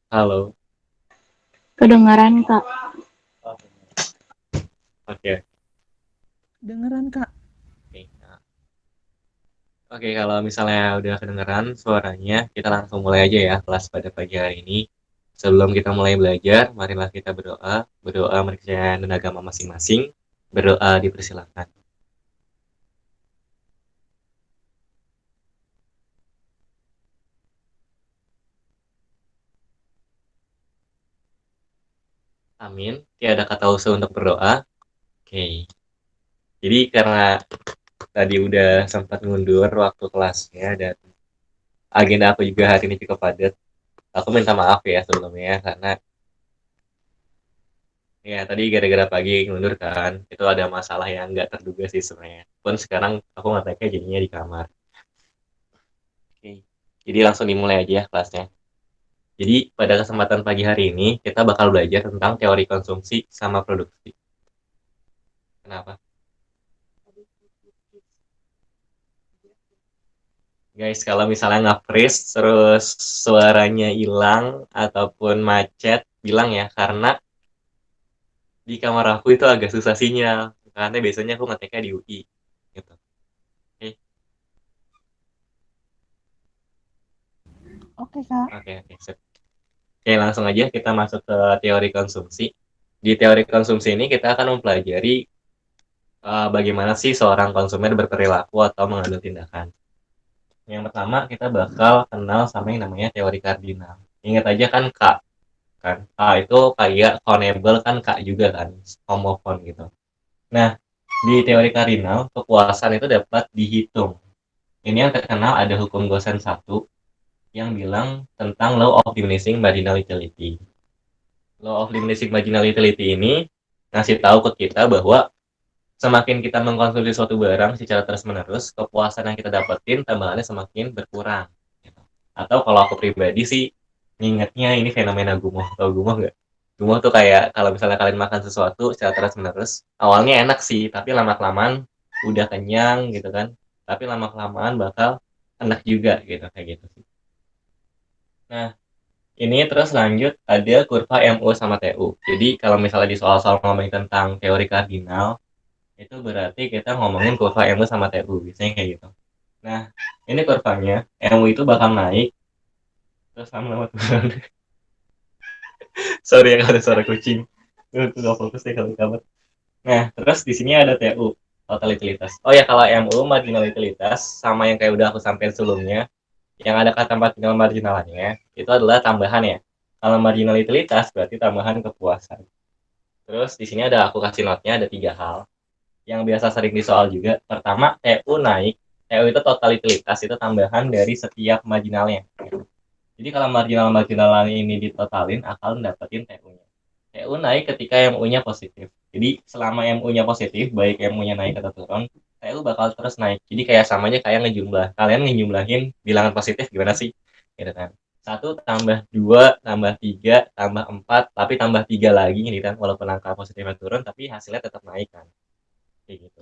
Halo. Kedengaran, Kak. Oke. Dengeran, Kak. Oke. Nah, oke, kalau misalnya udah kedengeran suaranya, kita langsung mulai aja ya kelas pada pagi hari ini. Sebelum kita mulai belajar, marilah kita berdoa. Berdoa mereka dan agama masing-masing. Berdoa dipersilakan. Amin. Tiada kata usul untuk berdoa. Oke. Jadi karena tadi udah sempat ngundur waktu kelasnya dan agenda aku juga hari ini cukup padat. Aku minta maaf ya sebelumnya karena ya tadi gara-gara pagi ngundur kan, itu ada masalah yang nggak terduga sih sebenarnya. Pun sekarang aku ngeteknya jadinya di kamar. Oke. Jadi langsung dimulai aja ya kelasnya. Jadi pada kesempatan pagi hari ini kita bakal belajar tentang teori konsumsi sama produksi. Kenapa? Guys, kalau misalnya nge-freeze terus suaranya hilang ataupun macet, bilang ya karena di kamar aku itu agak susah sinyal. Karena biasanya aku ngeteknya di UI gitu. Oke, Oke, Kak. oke, oke. Sip. Oke, langsung aja kita masuk ke teori konsumsi. Di teori konsumsi ini kita akan mempelajari bagaimana sih seorang konsumen berperilaku atau mengambil tindakan. Yang pertama kita bakal kenal sama yang namanya teori kardinal. Ingat aja kan K, kan? K itu kayak konebel kan K juga kan, homofon gitu. Nah, di teori kardinal kepuasan itu dapat dihitung. Ini yang terkenal ada hukum Gosen satu yang bilang tentang law of diminishing marginal utility. Law of diminishing marginal utility ini ngasih tahu ke kita bahwa semakin kita mengkonsumsi suatu barang secara terus-menerus, kepuasan yang kita dapetin tambahannya semakin berkurang. Gitu. Atau kalau aku pribadi sih, ngingetnya ini fenomena gumoh. Tau gumoh nggak? Gumoh tuh kayak kalau misalnya kalian makan sesuatu secara terus-menerus, awalnya enak sih, tapi lama-kelamaan udah kenyang gitu kan. Tapi lama-kelamaan bakal enak juga gitu, kayak gitu sih. Nah, ini terus lanjut ada kurva MU sama TU. Jadi kalau misalnya di soal-soal ngomongin tentang teori kardinal, itu berarti kita ngomongin kurva MU sama TU, biasanya kayak gitu. Nah, ini kurvanya, MU itu bakal naik, terus lama-lama turun. Sorry ya kalau ada suara kucing. Itu gak fokus deh kalau di kamar. Nah, terus di sini ada TU, total utilitas. Oh ya, kalau MU marginal utilitas, sama yang kayak udah aku sampaikan sebelumnya, yang ada kata marginal marginalnya, itu adalah tambahan ya. Kalau marginal utilitas berarti tambahan kepuasan. Terus di sini ada aku kasih notnya ada tiga hal yang biasa sering disoal juga. Pertama, TU naik. TU itu total utilitas, itu tambahan dari setiap marginalnya. Jadi kalau marginal-marginal ini ditotalin, akan dapetin TU-nya. TU naik ketika MU-nya positif. Jadi selama MU-nya positif, baik MU-nya naik atau turun, TU bakal terus naik. Jadi kayak samanya kayak ngejumlah. Kalian ngejumlahin bilangan positif gimana sih? Gitu kan. Satu tambah dua, tambah tiga, tambah empat, tapi tambah tiga lagi gitu kan. Walaupun angka positifnya turun, tapi hasilnya tetap naik kan. Kayak gitu.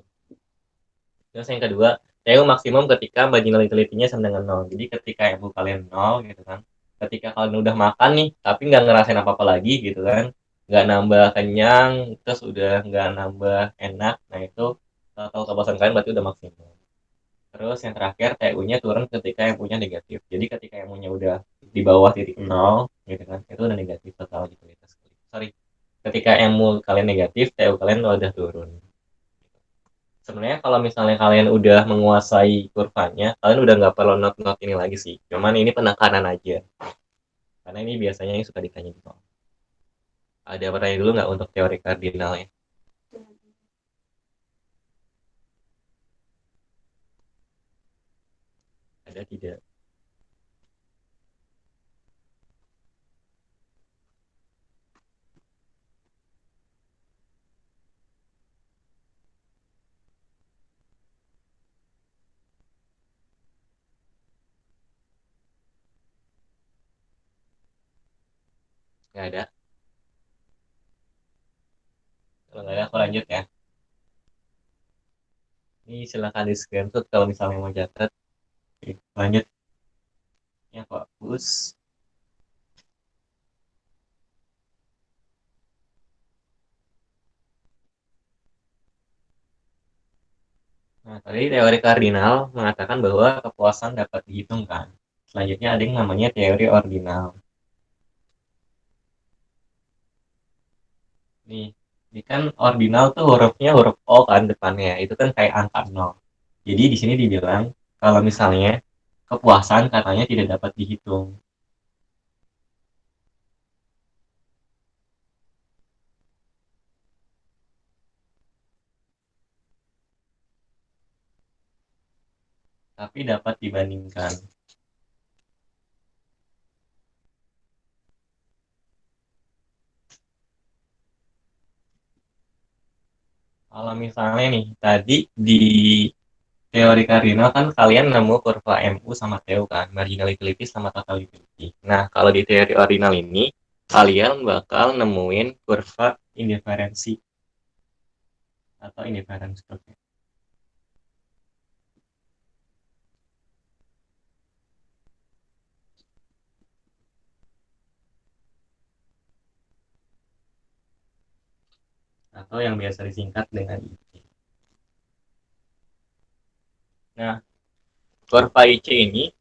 Terus yang kedua, TU maksimum ketika marginal utility-nya sama dengan nol. Jadi ketika MU kalian nol gitu kan. Ketika kalian udah makan nih, tapi nggak ngerasain apa-apa lagi gitu kan. Nggak nambah kenyang, terus udah nggak nambah enak. Nah itu total kepuasan kalian berarti udah maksimum. Terus yang terakhir, TU-nya turun ketika MU-nya negatif. Jadi ketika MU-nya udah di bawah titik nol gitu kan, itu udah negatif total utilitas. Sorry, ketika MU kalian negatif, TU kalian udah turun. Sebenarnya kalau misalnya kalian udah menguasai kurvanya, kalian udah nggak perlu not-not ini lagi sih. Cuman ini penekanan aja. Karena ini biasanya yang suka ditanya di soal. Ada pertanyaan dulu nggak untuk teori kardinalnya? Ada tidak? Nggak ada. Kalau nggak ada, aku lanjut ya. Ini silahkan di screenshot kalau misalnya mau catat. Oke, lanjut. Ya, fokus. Nah, tadi teori kardinal mengatakan bahwa kepuasan dapat dihitung kan. Selanjutnya ada yang namanya teori ordinal. Nih, ini kan ordinal tuh hurufnya huruf O kan depannya. Itu kan kayak angka 0. Jadi di sini dibilang kalau misalnya kepuasan katanya tidak dapat dihitung. Tapi dapat dibandingkan. Kalau misalnya nih, tadi di teori kardinal kan kalian nemu kurva MU sama TU kan, marginal utility sama total utility. Nah, kalau di teori ordinal ini, kalian bakal nemuin kurva indiferensi atau indifference curve. Atau yang biasa disingkat dengan IC. Nah, kurva IC ini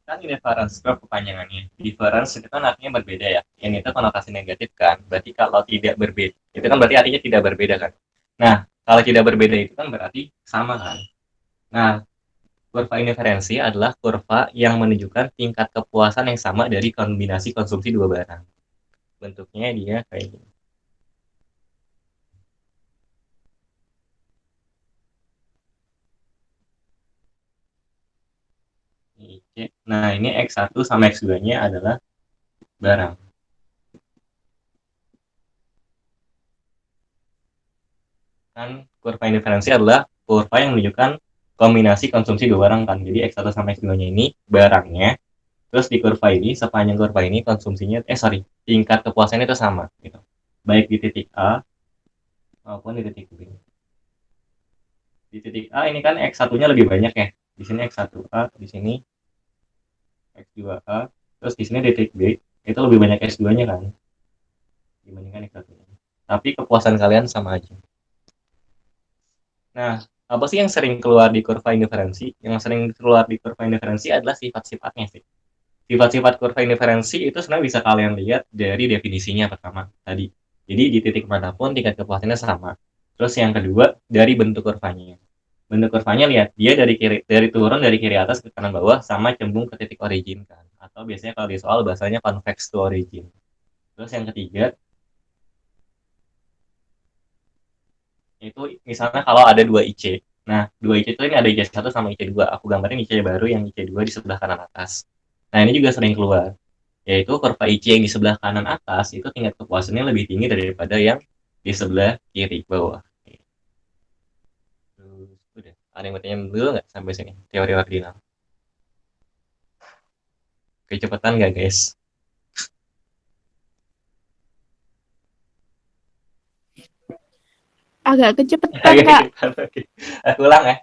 kan indifference curve kepanjangannya. Difference itu kan artinya berbeda ya. Yang itu konotasi negatif kan. Berarti kalau tidak berbeda, itu kan berarti artinya tidak berbeda kan. Nah, kalau tidak berbeda itu kan berarti sama kan. Nah, kurva indiferensi adalah kurva yang menunjukkan tingkat kepuasan yang sama dari kombinasi konsumsi dua barang. Bentuknya dia kayak gini. Nah, ini X1 sama X2-nya adalah barang. Kan kurva indiferensi adalah kurva yang menunjukkan kombinasi konsumsi dua barang kan. Jadi X1 sama X2-nya ini barangnya. Terus di kurva ini, sepanjang kurva ini konsumsinya, tingkat kepuasannya itu sama. Gitu. Baik di titik A maupun di titik B. Di titik A ini kan X1-nya lebih banyak ya. Di sini X1A, di sini X2A, terus di sini di titik B itu lebih banyak X2-nya kan dibandingkan X1-nya. Tapi kepuasan kalian sama aja. Nah, apa sih yang sering keluar di kurva indiferensi? Yang sering keluar di kurva indiferensi adalah sifat-sifatnya sih. Sifat-sifat kurva indiferensi itu sebenarnya bisa kalian lihat dari definisinya pertama tadi. Jadi di titik manapun tingkat kepuasannya sama. Terus yang kedua dari bentuk kurvanya. Bentuk kurvanya lihat dia dari turun dari kiri atas ke kanan bawah sama cembung ke titik origin kan. Atau biasanya kalau di soal bahasanya convex to origin. Terus yang ketiga itu misalnya kalau ada dua IC. Nah, dua IC itu ini ada IC1 sama IC2. Aku gambarin IC baru yang IC2 di sebelah kanan atas. Nah, ini juga sering keluar. Yaitu kurva IC yang di sebelah kanan atas itu tingkat kepuasannya lebih tinggi daripada yang di sebelah kiri bawah. Terus, udah. Ada yang bertanya dulu nggak sampai sini? Teori ordinal. Kecepatan nggak, guys? Agak kecepatan, Agak Kak. kecepatan. Oke. Aku ulang ya.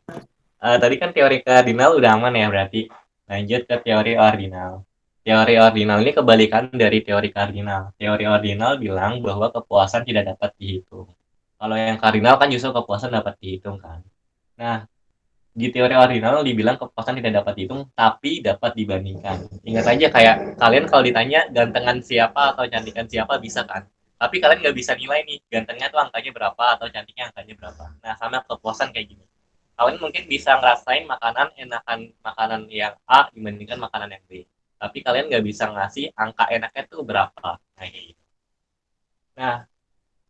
Tadi kan teori kardinal udah aman ya berarti. Lanjut ke teori ordinal. Teori ordinal ini kebalikan dari teori kardinal. Teori ordinal bilang bahwa kepuasan tidak dapat dihitung. Kalau yang kardinal kan justru kepuasan dapat dihitung kan. Nah, di teori ordinal dibilang kepuasan tidak dapat dihitung, tapi dapat dibandingkan. Ingat aja kayak kalian kalau ditanya gantengan siapa atau cantikan siapa bisa kan. Tapi kalian nggak bisa nilai nih gantengnya tuh angkanya berapa atau cantiknya angkanya berapa. Nah, sama kepuasan kayak gini. Kalian mungkin bisa ngerasain makanan enakan makanan yang A dibandingkan makanan yang B. Tapi kalian nggak bisa ngasih angka enaknya tuh berapa. Nah, gitu. Nah,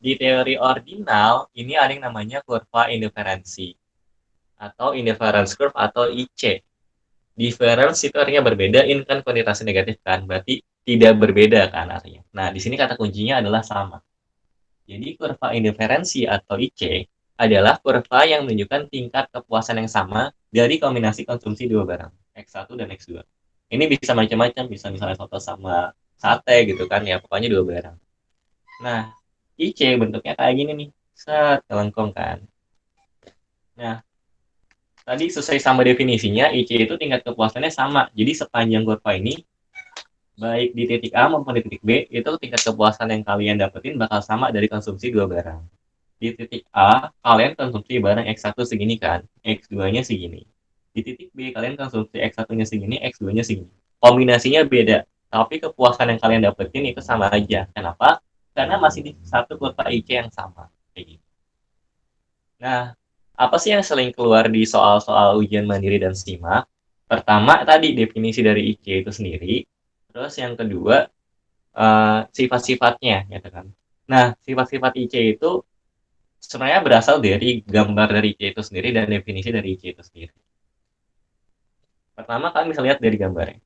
di teori ordinal ini ada yang namanya kurva indiferensi atau indifference curve atau IC. Difference itu artinya berbeda, in kan konotasi negatif kan, berarti tidak berbeda kan artinya. Nah, di sini kata kuncinya adalah sama. Jadi kurva indiferensi atau IC adalah kurva yang menunjukkan tingkat kepuasan yang sama dari kombinasi konsumsi dua barang, X1 dan X2. Ini bisa macam-macam, bisa misalnya soto sama sate gitu kan, ya pokoknya dua barang. Nah, IC bentuknya kayak gini nih, set, kelengkong kan. Nah, tadi sesuai sama definisinya, IC itu tingkat kepuasannya sama. Jadi sepanjang kurva ini, baik di titik A maupun di titik B, itu tingkat kepuasan yang kalian dapetin bakal sama dari konsumsi dua barang. Di titik A, kalian konsumsi barang X1 segini kan, X2-nya segini. Di titik B, kalian konsumsi X1-nya segini, X2-nya segini. Kombinasinya beda, tapi kepuasan yang kalian dapetin itu sama aja. Kenapa? Karena masih di satu kurva IC yang sama. Kayak gitu. Nah, apa sih yang sering keluar di soal-soal ujian mandiri dan SIMAK? Pertama, tadi definisi dari IC itu sendiri. Terus yang kedua, sifat-sifatnya, gitu kan. Nah, sifat-sifat IC itu sebenarnya berasal dari gambar dari IC itu sendiri dan definisi dari IC itu sendiri. Pertama, kalian bisa lihat dari gambarnya.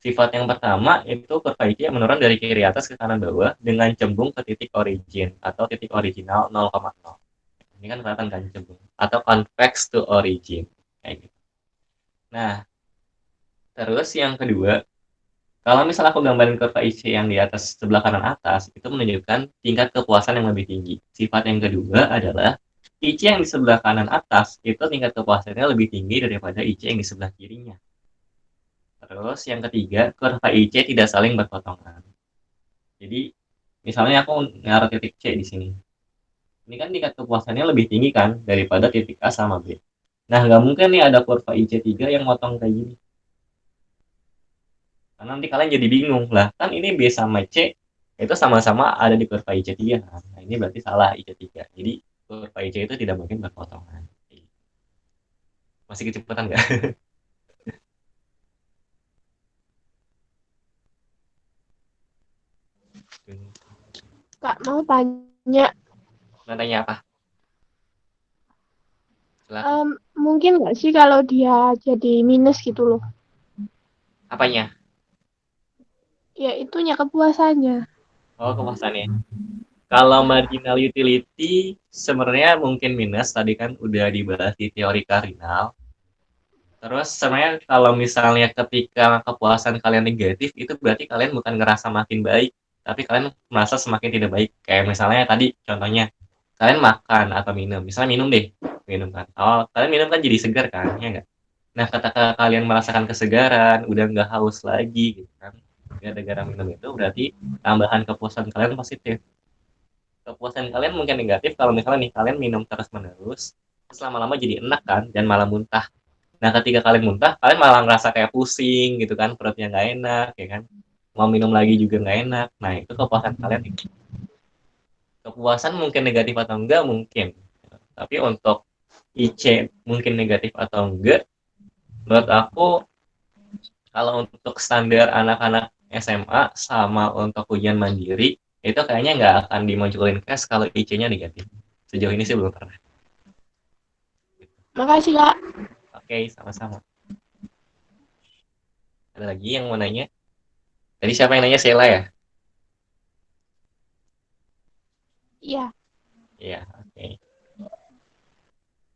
Sifat yang pertama itu kurva IC yang menurun dari kiri atas ke kanan bawah dengan cembung ke titik origin atau titik original 0,0. Ini kan kelihatan kan cembung. Atau convex to origin. Kayak gitu. Nah, terus yang kedua, kalau misalnya aku gambarin kurva IC yang di atas sebelah kanan atas, itu menunjukkan tingkat kepuasan yang lebih tinggi. Sifat yang kedua adalah IC yang di sebelah kanan atas, itu tingkat kepuasannya lebih tinggi daripada IC yang di sebelah kirinya. Terus yang ketiga, kurva IC tidak saling berpotongan. Jadi, misalnya aku naruh titik C di sini. Ini kan tingkat kepuasannya lebih tinggi kan daripada titik A sama B. Nah, nggak mungkin nih ada kurva IC3 yang motong kayak gini. Karena nanti kalian jadi bingung lah, kan ini B sama C itu sama-sama ada di kurva IC3 kan. Nah, ini berarti salah IC3. Jadi kurva IC itu tidak mungkin berpotongan. Masih kecepatan nggak? Kak, mau tanya, Nanya apa? Silakan. mungkin nggak sih kalau dia jadi minus gitu loh? Apanya? Ya, itunya kepuasannya. Oh, kepuasannya. Kalau marginal utility sebenarnya mungkin minus, tadi kan udah dibahas di teori kardinal. Terus sebenarnya kalau misalnya ketika kepuasan kalian negatif, itu berarti kalian bukan ngerasa makin baik, tapi kalian merasa semakin tidak baik. Kayak misalnya tadi contohnya, kalian makan atau minum, misalnya minum deh, minum kan. Oh, kalian minum kan jadi segar kan, ya nggak? Nah, ketika kalian merasakan kesegaran, udah nggak haus lagi, gitu kan. Gara-gara minum itu berarti tambahan kepuasan kalian positif. Kepuasan kalian mungkin negatif kalau misalnya nih kalian minum terus menerus, terus lama-lama jadi enak kan dan malah muntah. Nah, ketika kalian muntah, kalian malah ngerasa kayak pusing gitu kan, perutnya nggak enak, ya kan. Mau minum lagi juga nggak enak. Nah, itu kepuasan kalian. Kepuasan mungkin negatif atau enggak, mungkin. Tapi untuk IC mungkin negatif atau enggak, menurut aku, kalau untuk standar anak-anak SMA sama untuk ujian mandiri, itu kayaknya nggak akan dimunculin tes kalau IC-nya negatif. Sejauh ini sih belum pernah. Makasih, Kak. Oke, sama-sama. Ada lagi yang mau nanya? Tadi siapa yang nanya? Sheila ya? Iya. Iya, oke.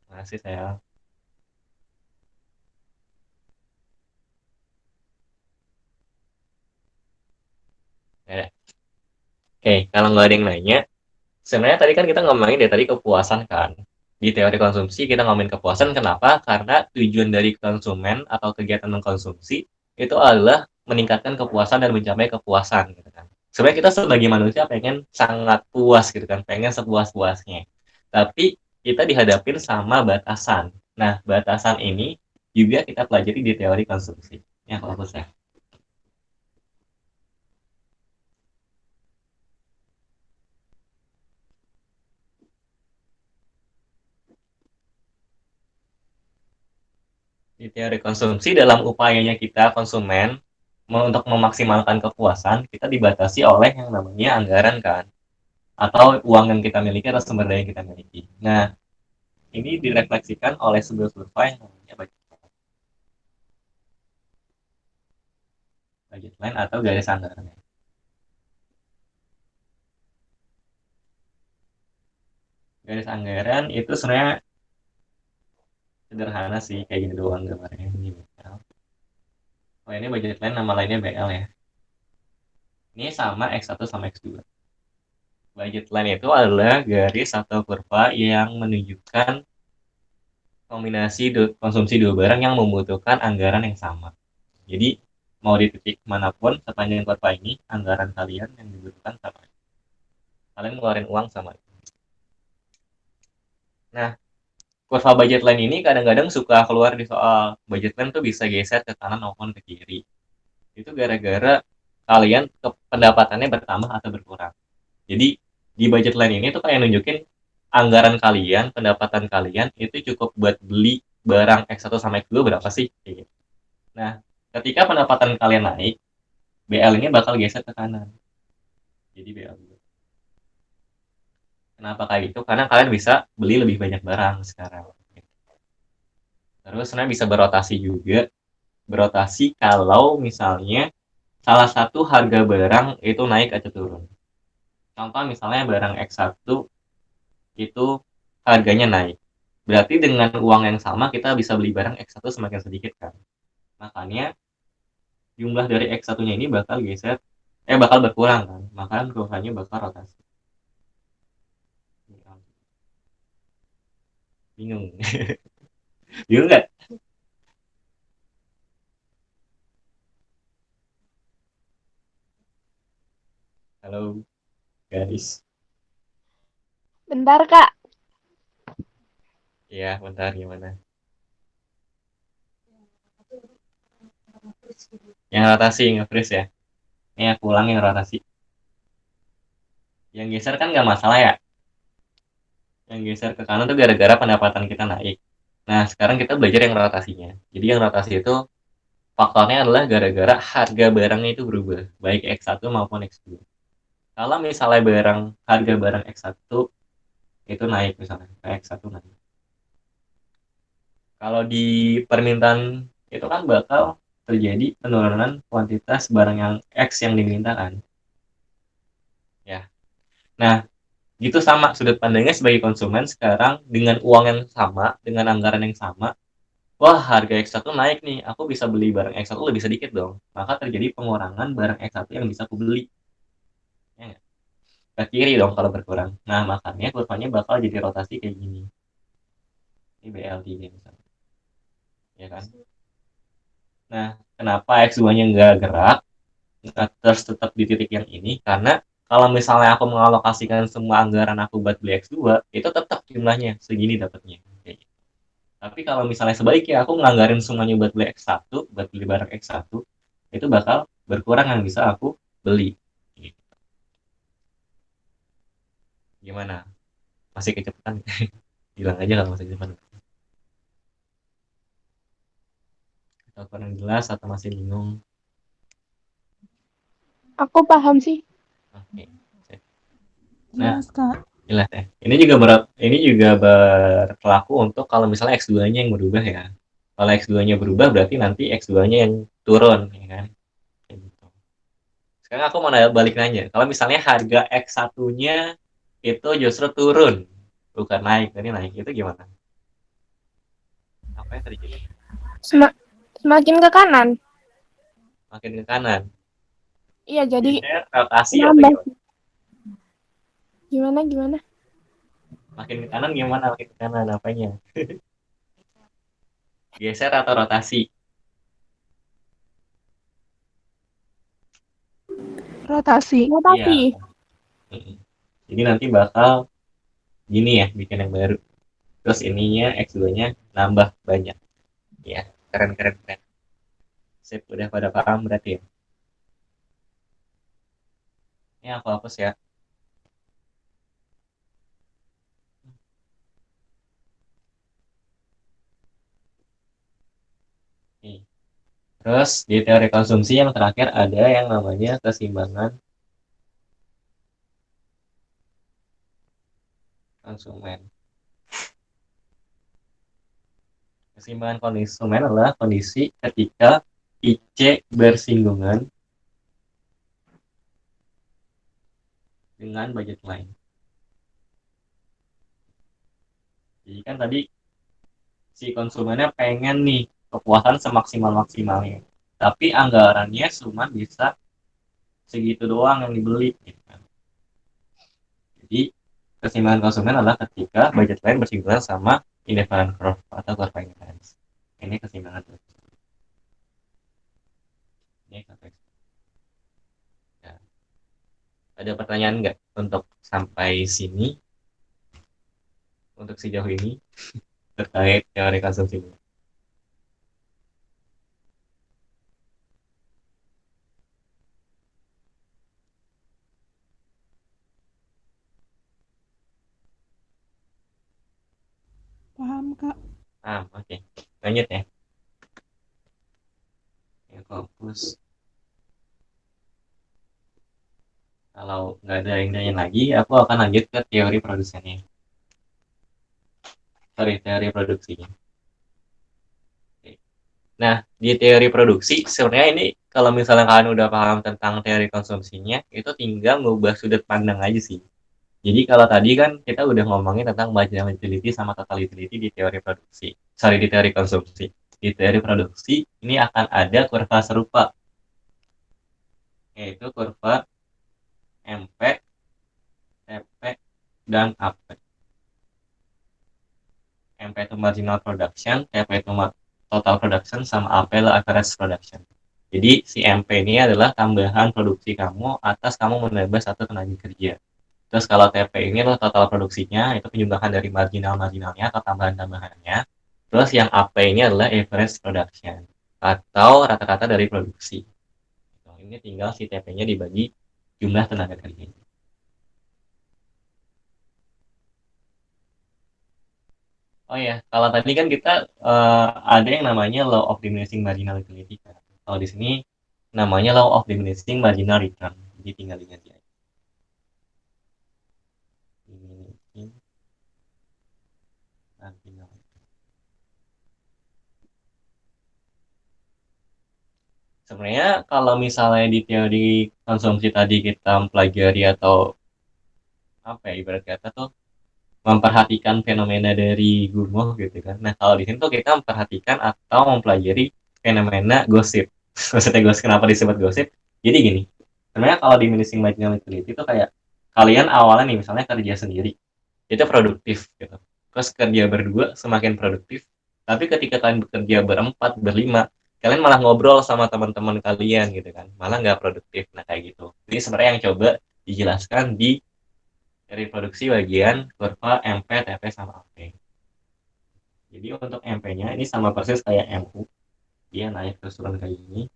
Makasih saya. Ya. Oke, kalau nggak ada yang nanya, sebenarnya tadi kan kita ngomongin dari tadi kepuasan kan. Di teori konsumsi kita ngomongin kepuasan, kenapa? Karena tujuan dari konsumen atau kegiatan mengkonsumsi itu adalah meningkatkan kepuasan dan mencapai kepuasan gitu kan. Sebenarnya kita sebagai manusia pengen sangat puas gitu kan, pengen sepuas-puasnya. Tapi kita dihadapin sama batasan. Nah, batasan ini juga kita pelajari di teori konsumsi. Ya, kalau saya. Di teori konsumsi dalam upayanya kita konsumen untuk memaksimalkan kepuasan, kita dibatasi oleh yang namanya anggaran kan, atau uang yang kita miliki atau sumber daya yang kita miliki. Nah, ini direfleksikan oleh sebuah survei yang namanya budget line atau garis anggaran. Garis anggaran itu sebenarnya sederhana sih, kayak gini doang gambarnya. Ini BL. Oh, ini budget line, nama lainnya BL ya. Ini sama X1 sama X2. Budget line itu adalah garis atau kurva yang menunjukkan kombinasi konsumsi dua barang yang membutuhkan anggaran yang sama. Jadi mau di titik manapun sepanjang kurva ini, anggaran kalian yang dibutuhkan sama. Kalian ngeluarin uang sama. Nah, kurva budget line ini kadang-kadang suka keluar di soal budget line tuh bisa geser ke kanan maupun ke kiri. Itu gara-gara kalian pendapatannya bertambah atau berkurang. Jadi di budget line ini tuh kayak nunjukin anggaran kalian, pendapatan kalian itu cukup buat beli barang X1 sama X2 berapa sih? Gitu. Nah, ketika pendapatan kalian naik, BL ini bakal geser ke kanan. Jadi BL. Kenapa kayak gitu? Karena kalian bisa beli lebih banyak barang sekarang. Terus sebenarnya bisa berotasi juga. Berotasi kalau misalnya salah satu harga barang itu naik atau turun. Contoh misalnya barang X1 itu harganya naik. Berarti dengan uang yang sama kita bisa beli barang X1 semakin sedikit kan. Makanya jumlah dari X1-nya ini bakal berkurang kan. Maka kurvanya bakal rotasi. Bingung. Bingung nggak? Halo guys. Bentar, Kak. Ya, bentar gimana? Yang rotasi nge-freeze ya. Ini aku ulang yang rotasi. Yang geser kan nggak masalah ya. Yang geser ke kanan tuh gara-gara pendapatan kita naik. Nah, sekarang kita belajar yang rotasinya. Jadi yang rotasi itu faktornya adalah gara-gara harga barangnya itu berubah, baik X1 maupun X2. Kalau misalnya harga barang X1 itu naik misalnya, X1 naik. Kalau di permintaan itu kan bakal terjadi penurunan kuantitas barang yang X yang dimintakan. Ya. Nah, gitu sama sudut pandangnya sebagai konsumen sekarang dengan uang yang sama, dengan anggaran yang sama. Wah, harga X1 naik nih. Aku bisa beli barang X1 lebih sedikit dong. Maka terjadi pengurangan barang X1 yang bisa aku beli. Ya nggak? Ke kiri dong kalau berkurang. Nah, makanya kurvanya bakal jadi rotasi kayak gini. Ini BLT misalnya. Ya kan? Nah, kenapa X2-nya nggak gerak? Nggak terus tetap di titik yang ini? Karena kalau misalnya aku mengalokasikan semua anggaran aku buat beli X2, itu tetap jumlahnya segini dapatnya. Kayak gitu. Tapi kalau misalnya sebaiknya aku nganggarin semuanya buat beli X1, buat beli barang X1, itu bakal berkurang yang bisa aku beli. Gitu. Gimana? Masih kecepatan? Bilang aja kalau masih kecepatan. Atau kurang jelas atau masih bingung? Aku paham sih. Oke. Nah, Jelas, Kak. jelas ya. Ini juga berlaku untuk kalau misalnya X2-nya yang berubah ya. Kalau X2-nya berubah berarti nanti X2-nya yang turun ya kan. Kayak gitu. Sekarang aku mau balik nanya, kalau misalnya harga X1-nya itu justru turun, bukan naik, tadi naik, itu gimana? Apa yang terjadi? Sem- Semakin ke kanan. Makin ke kanan. Iya, jadi Geser, rotasi atau nambah. gimana? Gimana? Makin ke kanan gimana? Makin ke kanan apanya? Geser atau rotasi? Rotasi. Iya. Rotasi. Jadi nanti bakal gini ya, bikin yang baru. Terus ininya X2-nya nambah banyak. Ya, keren keren keren. Sip, udah pada paham berarti ya. Ini aku hapus ya. Nih. Terus di teori konsumsi yang terakhir ada yang namanya keseimbangan konsumen. Keseimbangan konsumen adalah kondisi ketika IC bersinggungan dengan budget line. Jadi kan tadi si konsumennya pengen nih kepuasan semaksimal-maksimalnya. Tapi anggarannya cuma bisa segitu doang yang dibeli. Gitu kan. Jadi keseimbangan konsumen adalah ketika budget line bersinggungan sama indifferent curve atau kurva indifference. Ini keseimbangan. Ini konteks. Ya. Ada pertanyaan nggak untuk sampai sini? untuk sejauh ini terkait teori konsumsi. Paham, Kak. Oke. Lanjut ya. Ya, fokus. Kalau nggak ada yang nanya lagi, aku akan lanjut ke teori produksinya. Teori produksinya. Oke. Nah, di teori produksi, sebenarnya ini kalau misalnya kalian udah paham tentang teori konsumsinya, itu tinggal ngubah sudut pandang aja sih. Jadi kalau tadi kan kita udah ngomongin tentang marginal utility sama total utility di teori produksi. Sorry, di teori konsumsi. Di teori produksi, ini akan ada kurva serupa, yaitu kurva MP, TP, dan AP. MP itu marginal production, TP itu total production, sama AP adalah average production. Jadi si MP ini adalah tambahan produksi kamu atas kamu menambah satu tenaga kerja. Terus kalau TP ini adalah total produksinya, itu penjumlahan dari marginal-marginalnya atau tambahan-tambahannya. Terus yang AP ini adalah average production atau rata-rata dari produksi. Ini tinggal si TP-nya dibagi jumlah tenaga kerjanya. Oh ya, kalau tadi kan kita ada yang namanya law of diminishing marginal utility. Kalau di sini namanya law of diminishing marginal return. Jadi tinggal diganti aja. Diminishing marginal. Sebenarnya kalau misalnya di teori konsumsi tadi kita mempelajari atau apa ya, ibarat kata tuh memperhatikan fenomena dari gumuh gitu kan. Nah kalau di sini tuh kita memperhatikan atau mempelajari fenomena gosip. Maksudnya gosip, kenapa disebut gosip? Jadi gini, sebenarnya kalau diminishing marginal utility itu kayak kalian awalnya nih misalnya kerja sendiri, itu produktif gitu. Terus kerja berdua semakin produktif, tapi ketika kalian bekerja berempat, berlima, kalian malah ngobrol sama teman-teman kalian gitu kan, malah nggak produktif. Nah kayak gitu. Jadi sebenarnya yang coba dijelaskan di reproduksi bagian kurva MP, TP, sama AP. Jadi untuk MP-nya ini sama persis kayak MU, dia naik terus turun kayak gini.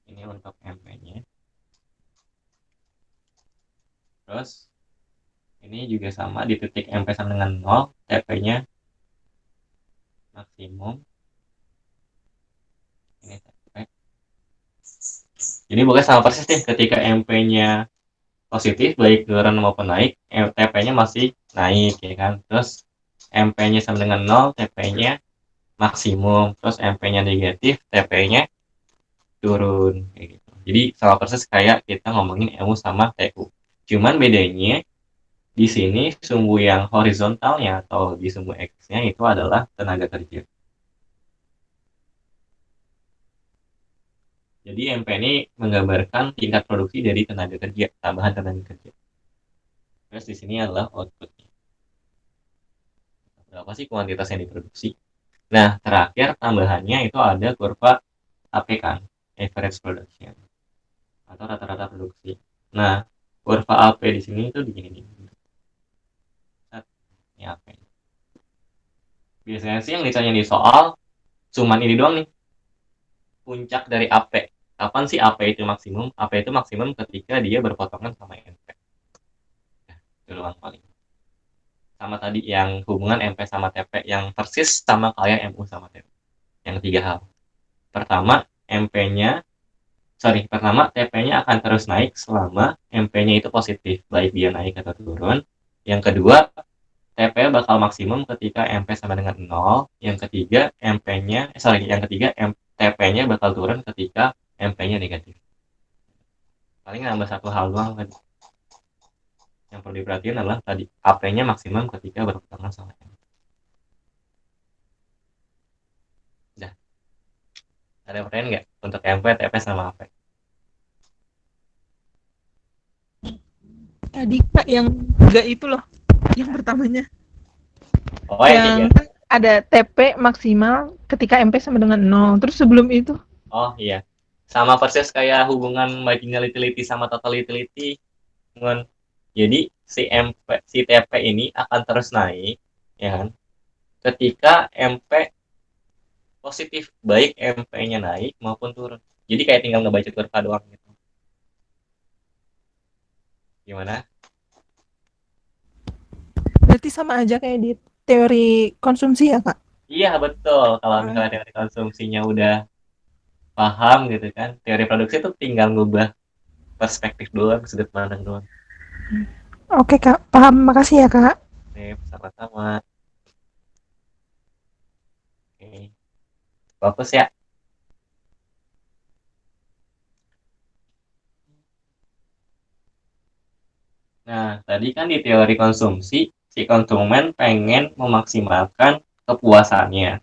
Ini untuk MP-nya. Terus ini juga sama di titik MP sama dengan 0, TP-nya maksimum. Ini TP. Jadi pokoknya sama persis nih, ketika MP-nya positif baik turun maupun naik, TP-nya masih naik ya kan. Terus MP-nya sama dengan 0, TP-nya maksimum. Terus MP-nya negatif, TP-nya turun kayak gitu. Jadi sama persis kayak kita ngomongin MU sama TU. Cuman bedanya di sini sumbu yang horizontalnya atau di sumbu X-nya itu adalah tenaga kerja. Jadi MP ini menggambarkan tingkat produksi dari tenaga kerja, tambahan tenaga kerja. Terus di sini adalah outputnya. Berapa sih kuantitas yang diproduksi? Nah, terakhir tambahannya itu ada kurva AP kan, average production atau rata-rata produksi. Nah, kurva AP di sini itu begini. Ini AP. Biasanya sih yang ditanya di soal cuman ini doang nih, puncak dari AP. Kapan sih AP itu maksimum? AP itu maksimum ketika dia berpotongan sama MP. Itu doang paling. Sama tadi yang hubungan MP sama TP yang persis sama kayak MU sama TP. Yang tiga hal. Pertama, pertama TP-nya akan terus naik selama MP-nya itu positif, baik dia naik atau turun. Yang kedua, TP bakal maksimum ketika MP sama dengan 0. Yang ketiga, TP-nya bakal turun ketika MP-nya negatif. Paling nambah satu hal doang kan. Yang perlu diperhatikan adalah tadi AP-nya maksimum ketika berpasangan sama MP. Udah. Ada pertanyaan nggak untuk MP, TP, sama AP? Tadi Kak yang enggak itu loh, yang pertamanya. Oh ya, Yang kan ada TP maksimal ketika MP sama dengan 0. Terus sebelum itu Oh iya. Sama persis kayak hubungan marginal utility sama total utility. Jadi si TP ini akan terus naik ya kan? Ketika MP positif, baik MP-nya naik maupun turun. Jadi kayak tinggal ngebaca kurva doang gitu. Gimana? Berarti sama aja kayak di teori konsumsi ya, Kak? Iya betul. Kalau Ah, misalnya teori konsumsinya udah paham gitu kan, teori produksi itu tinggal ngubah perspektif doang, sudut pandang doang. oke, Kak. Paham. Makasih ya, Kak. Sama-sama. Oke. Fokus ya. Nah, tadi kan di teori konsumsi, si konsumen pengen memaksimalkan kepuasannya.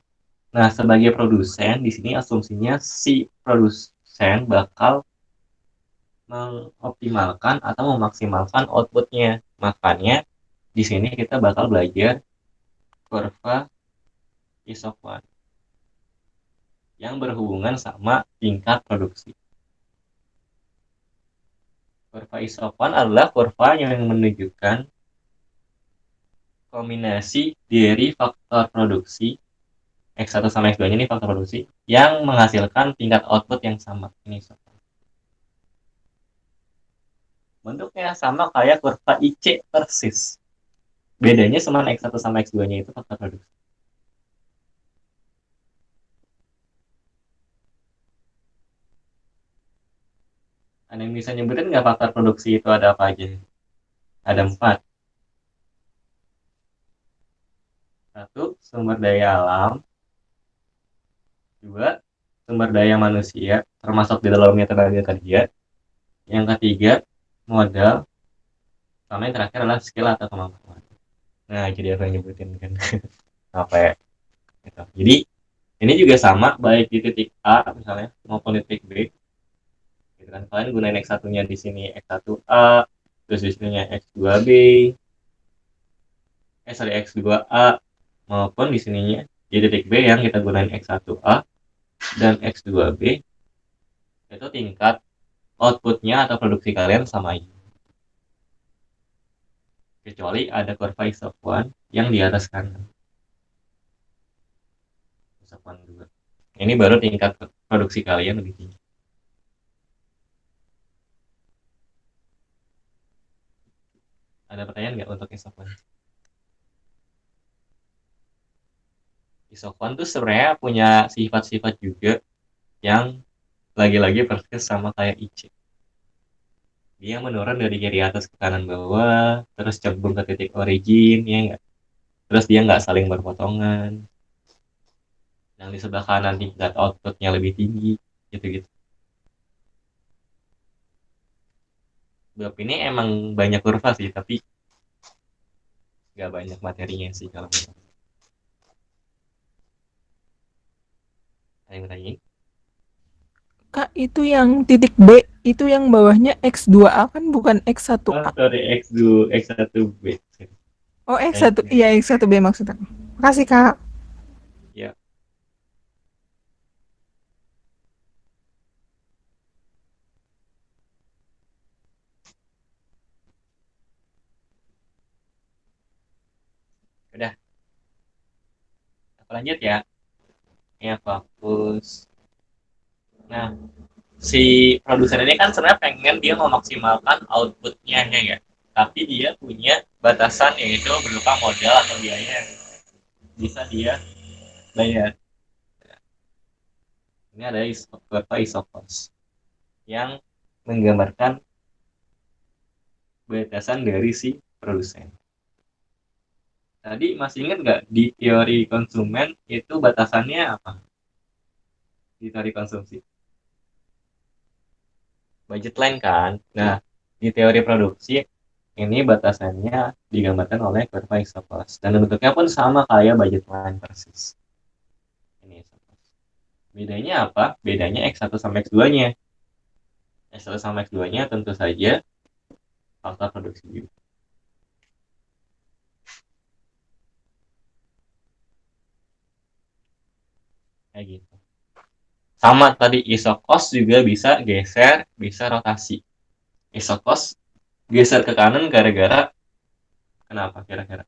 Nah, sebagai produsen, di sini asumsinya si produsen bakal mengoptimalkan atau memaksimalkan outputnya. Makanya, di sini kita bakal belajar kurva isoquant yang berhubungan sama tingkat produksi. Kurva isoquant adalah kurva yang menunjukkan kombinasi dari faktor produksi X1 sama X2 ini faktor produksi yang menghasilkan tingkat output yang sama. Ini isoquant. Bentuknya sama kayak kurva IC persis. Bedanya cuma X1 sama X2-nya itu faktor produksi. Ada yang bisa nyebutin nggak faktor produksi itu ada apa aja? Ada 4. Satu, sumber daya alam. Dua, sumber daya manusia, termasuk di dalamnya tenaga kerja. Yang ketiga, modal. Sama yang terakhir adalah skill atau kemampuan. Nah, jadi aku yang nyebutin kan. Apa ya? Gitu. Jadi, ini juga sama, baik di titik A misalnya, maupun di titik B. Gitu kan. Kalian gunain X1-nya di sini X1A, terus di sininya X2B, sorry X2A, maupun di sininya di titik B yang kita gunain X1A dan X2B, itu tingkat outputnya atau produksi kalian sama aja. Kecuali ada kurva isoquant yang di atas kanan. Isoquant 2. Ini baru tingkat produksi kalian lebih tinggi. Ada pertanyaan nggak untuk isoquant? Isoquant tuh sebenarnya punya sifat-sifat juga yang lagi-lagi persis sama kayak IC. Dia menurun dari kiri atas ke kanan bawah, terus cembung ke titik origin, ya nggak? Terus dia nggak saling berpotongan. Yang di sebelah kanan tingkat outputnya lebih tinggi, gitu-gitu. Bab ini emang banyak kurva sih, tapi nggak banyak materinya sih kalau menurut. Ada yang bertanya? Kak, itu yang titik B, itu yang bawahnya X2A kan bukan Oh, X1A. sorry, X2, X1B. Oh, X1. Iya, X1B maksudnya. Makasih, Kak. Ya, udah. Aku lanjut ya. Ya, fokus. Nah, si produsen ini kan sebenarnya pengen dia memaksimalkan outputnya ya. Tapi dia punya batasan yaitu berupa modal atau biaya yang bisa dia bayar. Ini ada beberapa isopos yang menggambarkan batasan dari si produsen. Tadi masih ingat nggak di teori konsumen itu batasannya apa? Di teori konsumsi. Budget line kan? Nah, di teori produksi ini batasannya digambarkan oleh kurva isopos. Dan bentuknya pun sama kayak budget line persis. Ini isopos. Bedanya apa? Bedanya X1 sama X2-nya. X1 sama X2-nya tentu saja faktor produksi juga. Kayak gitu. Sama tadi isokos juga bisa geser, bisa rotasi. Isokos geser ke kanan gara-gara kenapa kira-kira?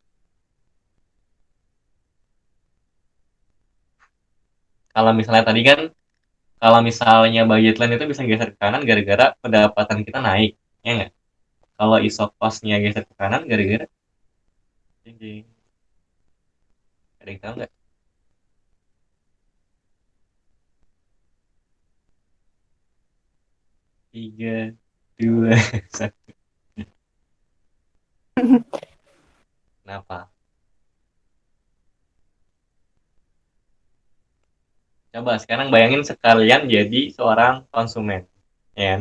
Kalau misalnya tadi kan, kalau misalnya budget line itu bisa geser ke kanan gara-gara pendapatan kita naik, ya nggak? Kalau iso cost-nya geser ke kanan gara-gara, jeng, ada yang tahu nggak? 3, 2, 1. Kenapa? Coba sekarang bayangin sekalian jadi seorang konsumen, ya kan?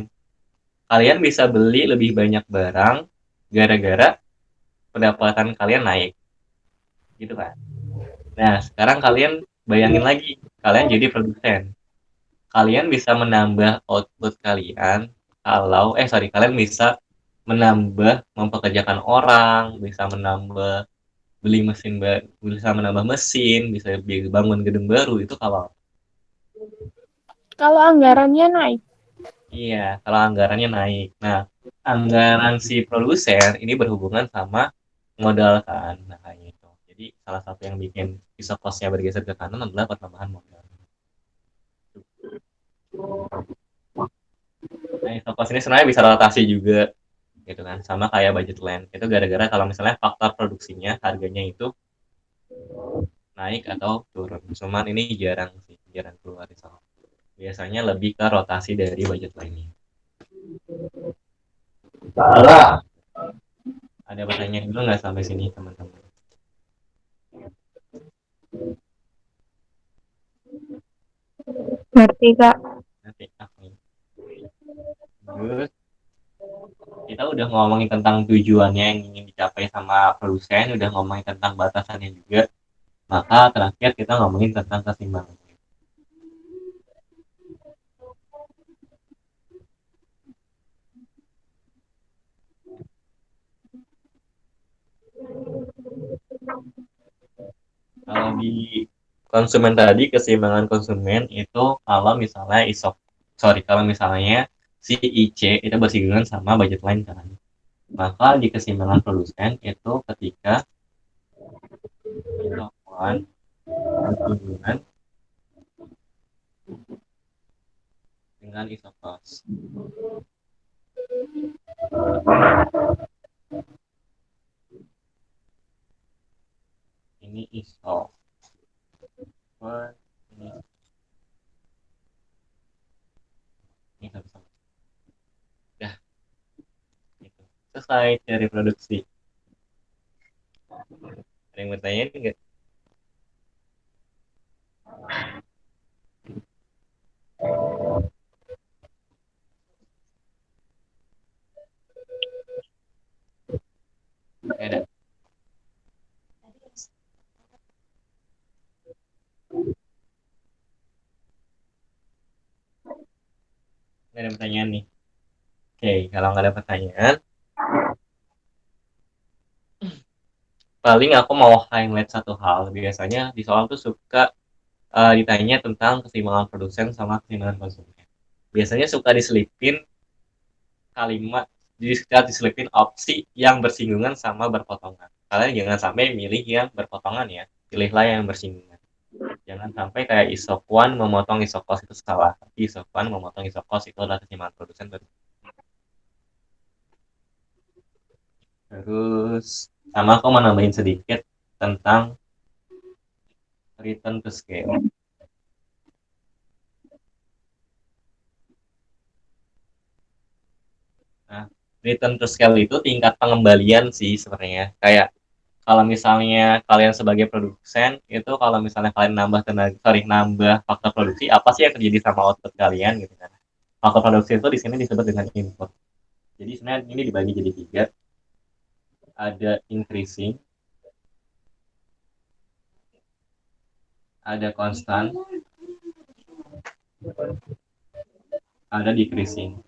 Kalian bisa beli lebih banyak barang gara-gara pendapatan kalian naik, gitu kan? Nah, sekarang kalian bayangin lagi, kalian jadi produsen. Kalian bisa menambah output kalian kalian bisa menambah mempekerjakan orang, bisa menambah beli mesin bisa menambah mesin, bisa bangun gedung baru itu Kalau anggarannya naik. iya, kalau anggarannya naik. Nah, anggaran si produsen ini berhubungan sama modal kan, makanya itu. Jadi salah satu yang bikin bisa cost-nya bergeser ke kanan adalah pertambahan modal. Nah, itu cost ini sebenarnya bisa rotasi juga gitu kan, sama kayak budget land. Itu gara-gara kalau misalnya faktor produksinya harganya itu naik atau turun. Cuman ini jarang sih, jarang keluar di sana. Biasanya lebih ke rotasi dari budget lainnya. Ada pertanyaan dulu nggak sampai sini teman-teman? Ngerti, Kak. Nanti aku. Terus kita udah ngomongin tentang tujuannya yang ingin dicapai sama produsen, udah ngomongin tentang batasannya juga. Maka terakhir kita ngomongin tentang keseimbangan. Kalau di konsumen tadi, keseimbangan konsumen itu kalau misalnya si IC itu bersinggungan sama budget line kan. Maka di keseimbangan produsen itu ketika dilakukan bersinggungan dengan ISO cost. Ini ISO. Ini sama-sama. Udah, gitu. Selesai dari produksi. Ada yang bertanya enggak? Ada. Nggak ada pertanyaan nih. Oke, kalau nggak ada pertanyaan, paling aku mau highlight satu hal. Biasanya di soal tuh suka ditanya tentang keseimbangan produsen sama keseimbangan konsumen. Biasanya suka diselipin kalimat, diselipin opsi yang bersinggungan sama berpotongan. Kalian jangan sampai milih yang berpotongan ya. Pilihlah yang bersinggungan. Jangan sampai kayak isokuan memotong isokos itu salah. Tapi isokuan memotong isokos itu adalah keseimbangan produsen. Terus sama aku mau nambahin sedikit tentang return to scale. Nah, return to scale itu tingkat pengembalian sih sebenarnya. Kayak kalau misalnya kalian sebagai produsen itu kalau misalnya kalian nambah faktor produksi, apa sih yang terjadi sama output kalian gitu kan? Faktor produksi itu di sini disebut dengan input. Jadi sebenarnya ini dibagi jadi 3. Ada increasing, ada constant, ada decreasing.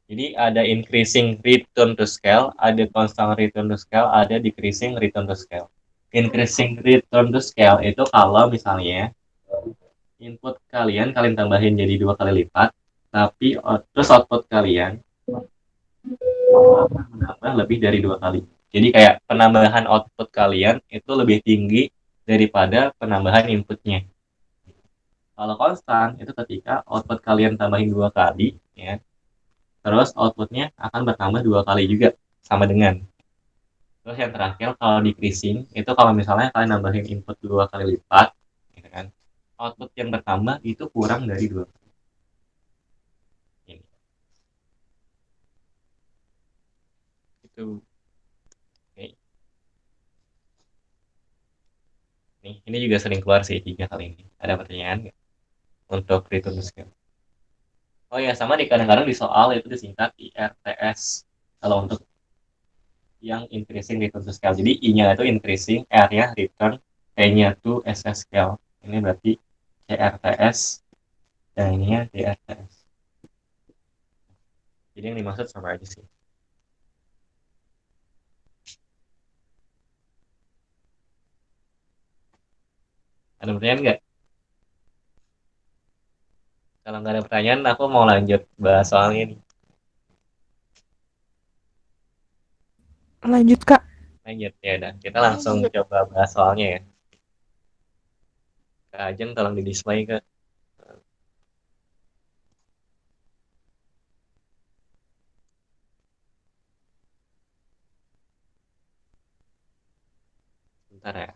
Jadi ada increasing return to scale, ada constant return to scale, ada decreasing return to scale. Increasing return to scale itu kalau misalnya input kalian tambahin jadi 2 kali lipat, terus output kalian menambah lebih dari 2 kali. Jadi kayak penambahan output kalian itu lebih tinggi daripada penambahan inputnya. Kalau konstan itu ketika output kalian tambahin 2 kali, ya, terus outputnya akan bertambah 2 kali juga sama dengan. Terus yang terakhir kalau decreasing itu kalau misalnya kalian nambahin input 2 kali lipat, gitu kan, output yang bertambah itu kurang dari 2 kali. Ini itu. Oke. Ini juga sering keluar sih 3 kali ini. Ada pertanyaan nggak untuk return to scale? Oh ya, sama di kadang-kadang di soal itu disingkat IRTS kalau untuk yang increasing return to scale. Jadi I-nya itu increasing, R-nya return, T-nya itu SS scale. Ini berarti CRTS dan ininya DRTS. Jadi yang dimaksud sama aja sih. Ada pertanyaan nggak? Kalau nggak ada pertanyaan, aku mau lanjut bahas soalnya nih. Lanjut Kak. Lanjut ya, dan kita langsung coba bahas soalnya ya. Kak Ajeng tolong di display ke. Bentar ya.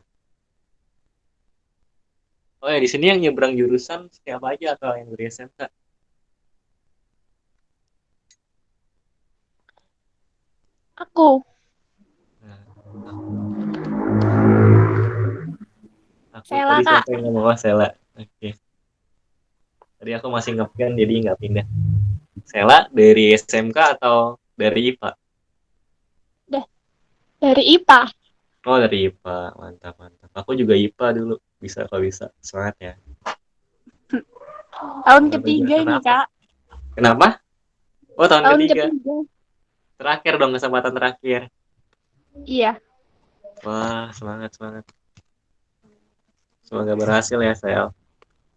Oh ya, di sini yang nyebrang jurusan siapa aja atau yang dari SMK? Aku. Nah, aku Sela, tadi Kak. siapa yang ngomong? Oh, Sela. Oke. Tadi aku masih nge-scan jadi nggak pindah. Sela dari SMK atau dari IPA? Dari IPA. Oh, dari IPA. Mantap, mantap. Aku juga IPA dulu. Bisa kalau bisa. Semangat ya. Tahun Ngambil ketiga jurusan ini, apa? Kak. Kenapa? Oh, tahun Tahun ketiga. ketiga. Terakhir dong, kesempatan terakhir. Iya. Wah, semangat, semangat. Semoga berhasil ya, Sel.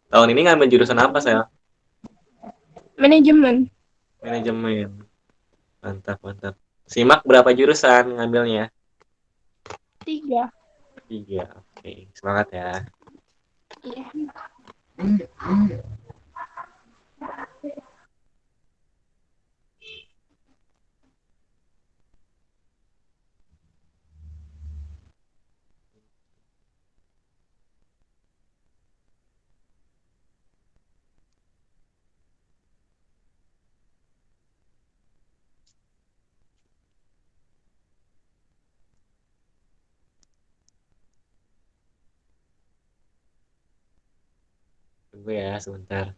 Tahun ini ngambil jurusan apa, Sel? Manajemen. Manajemen. Mantap, mantap. Simak berapa jurusan ngambilnya? 3. 3. Oke, semangat ya. Iya. Tunggu ya, sebentar.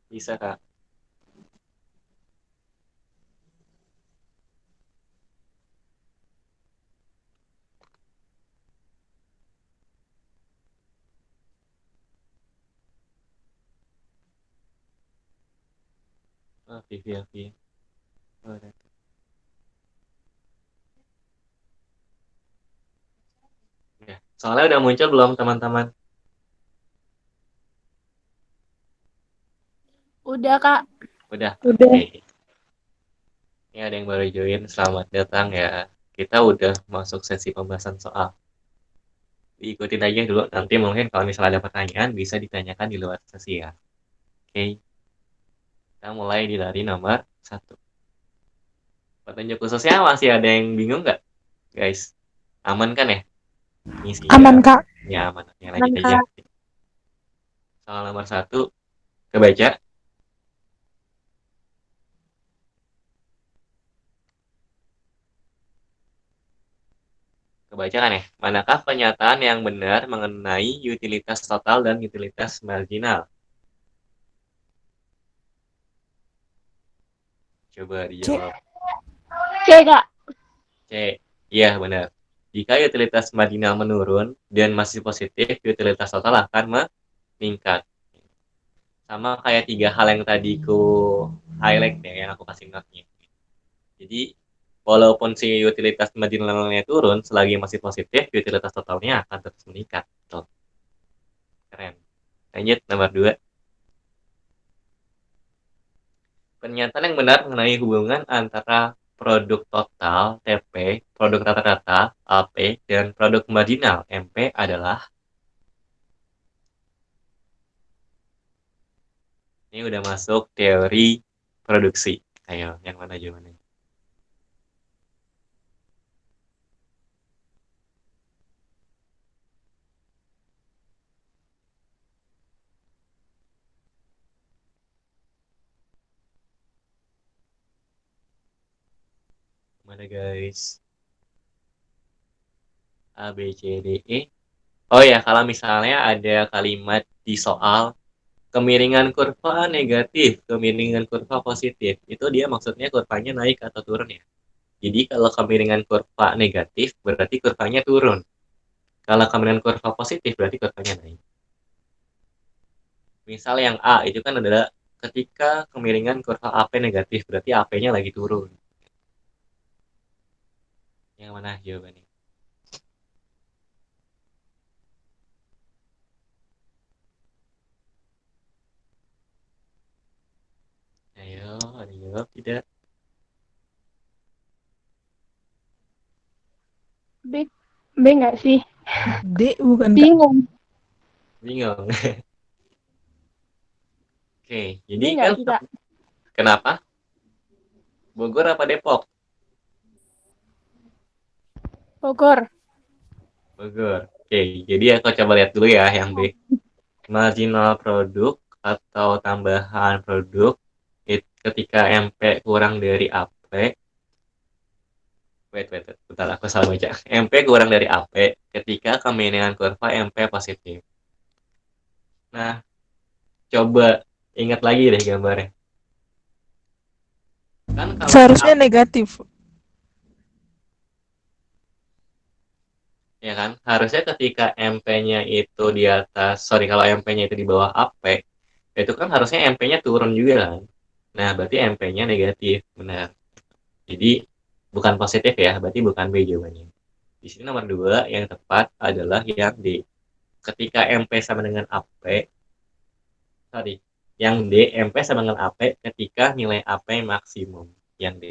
Bisa, Kak. Oh, Vivi, Vivi. Oh, ada. Ya. Soalnya udah muncul belum, teman-teman? Udah, Kak. Udah. Udah. Oke. Ini ada yang baru join. Selamat datang ya. Kita udah masuk sesi pembahasan soal. Diikutin aja dulu. Nanti mungkin kalau misalnya ada pertanyaan, bisa ditanyakan di luar sesi ya. Oke. Kita mulai di lari nomor 1. Petunjuk khususnya masih ada yang bingung nggak, guys? Aman kan ya? Ini sih Aman ya. Kak. Ya, aman. Ya, Aman, lanjut aja. Kak. Soal nomor 1, kebaca. Kebaca kan ya? Manakah pernyataan yang benar mengenai utilitas total dan utilitas marginal? Coba C. dijawab. C, Kak. C. Iya, benar. Jika utilitas marginal menurun dan masih positif, utilitas total akan meningkat. Sama kayak 3 hal yang tadi ku highlight ya, yang aku kasih note-nya. Jadi walaupun si utilitas marginalnya turun, selagi masih positif, utilitas totalnya akan terus meningkat. Tuh. Keren. Lanjut nomor 2. Pernyataan yang benar mengenai hubungan antara produk total TP, produk rata-rata AP, dan produk marginal MP adalah ini udah masuk teori produksi. Ayo, yang mana jawabannya? Mana guys? A, B, C, D, E. Oh ya, kalau misalnya ada kalimat di soal kemiringan kurva negatif, kemiringan kurva positif, itu dia maksudnya kurvanya naik atau turun ya. Jadi kalau kemiringan kurva negatif, berarti kurvanya turun. Kalau kemiringan kurva positif, berarti kurvanya naik. Misal yang A, itu kan adalah ketika kemiringan kurva AP negatif, berarti AP-nya lagi turun. Yang mana jawabannya? Ayo, ada yang jawab tidak? B, B nggak sih? D bukan Kak. Bingung. Bingung. Oke, B jadi nggak kan sih, Kak? kenapa? Bogor apa Depok? Bogor. Bogor. Oke, jadi aku coba lihat dulu ya yang B. Marginal produk atau tambahan produk ketika MP kurang dari AP. Wait, bentar, aku salah baca. MP kurang dari AP ketika kemiringan kurva MP positif. Nah, coba ingat lagi deh gambarnya. Kan kalau Seharusnya negatif. ya kan, harusnya ketika MP-nya itu di atas, sorry, kalau MP-nya itu di bawah AP, itu kan harusnya MP-nya turun juga kan. Nah, berarti MP-nya negatif, benar. Jadi, bukan positif ya, berarti bukan B jawabannya. Di sini nomor 2 yang tepat adalah yang D. Ketika MP sama dengan AP, sorry, yang D, MP sama dengan AP ketika nilai AP maksimum. Yang D.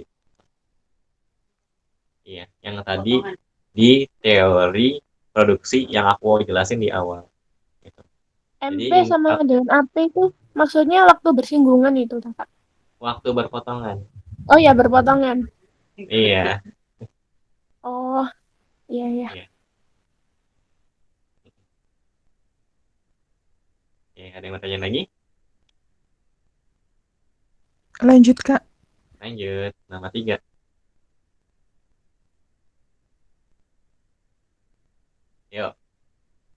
Iya, yang tadi di teori produksi yang aku jelasin di awal. Gitu. Jadi, MP sama dengan AP itu maksudnya waktu bersinggungan itu, Kak. waktu berpotongan. Oh ya, berpotongan. Iya. Oh, iya, iya. Iya. Oke, ada yang mau tanya lagi? Lanjut Kak. Lanjut, nama 3. Yuk.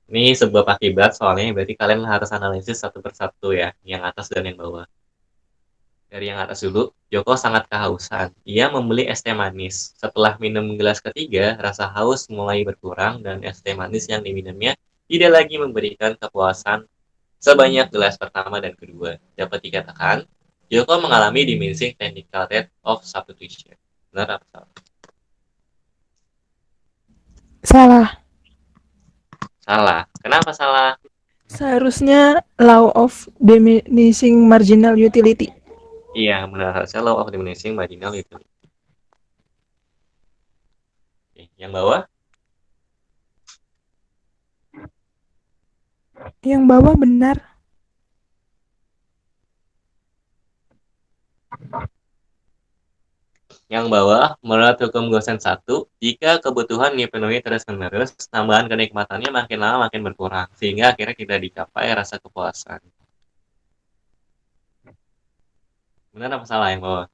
Ini sebuah akibat, soalnya berarti kalian harus analisis satu persatu ya, yang atas dan yang bawah. Dari yang atas dulu, Joko sangat kehausan. Ia membeli es teh manis. Setelah minum gelas ketiga, rasa haus mulai berkurang dan es teh manis yang diminumnya tidak lagi memberikan kepuasan sebanyak gelas pertama dan kedua. Dapat dikatakan, Joko mengalami diminishing technical rate of substitution. Benar apa salah? Salah. Salah. Kenapa salah? Seharusnya law of diminishing marginal utility. Iya, benar. Harusnya law of diminishing marginal utility. Oke, yang bawah? Yang bawah benar. Yang bawah, menurut hukum Gosen 1, jika kebutuhan dipenuhi terus-menerus, tambahan kenikmatannya makin lama makin berkurang, sehingga akhirnya tidak dicapai rasa kepuasan. Benar apa salah yang bawah?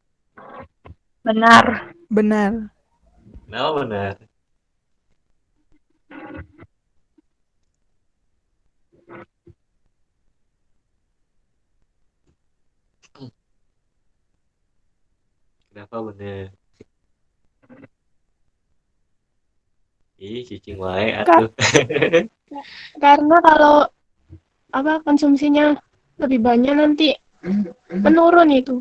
Benar. Benar. Kenapa benar? Kenapa benar? Ih, cicing wae atuh. Karena kalau konsumsinya lebih banyak nanti menurun itu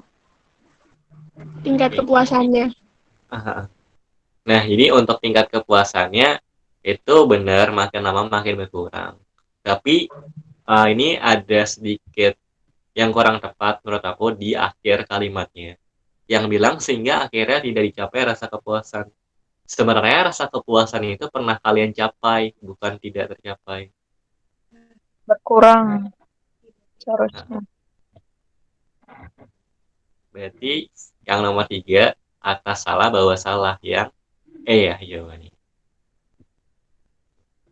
tingkat kepuasannya. Nah, jadi untuk tingkat kepuasannya itu benar makin lama makin berkurang. Tapi ini ada sedikit yang kurang tepat menurut aku di akhir kalimatnya. Yang bilang sehingga akhirnya tidak dicapai rasa kepuasan. Sebenarnya rasa kepuasan itu pernah kalian capai, bukan tidak tercapai. Berkurang Nah, seharusnya. berarti yang nomor 3, atas salah bawah salah. Yang ya jawabannya.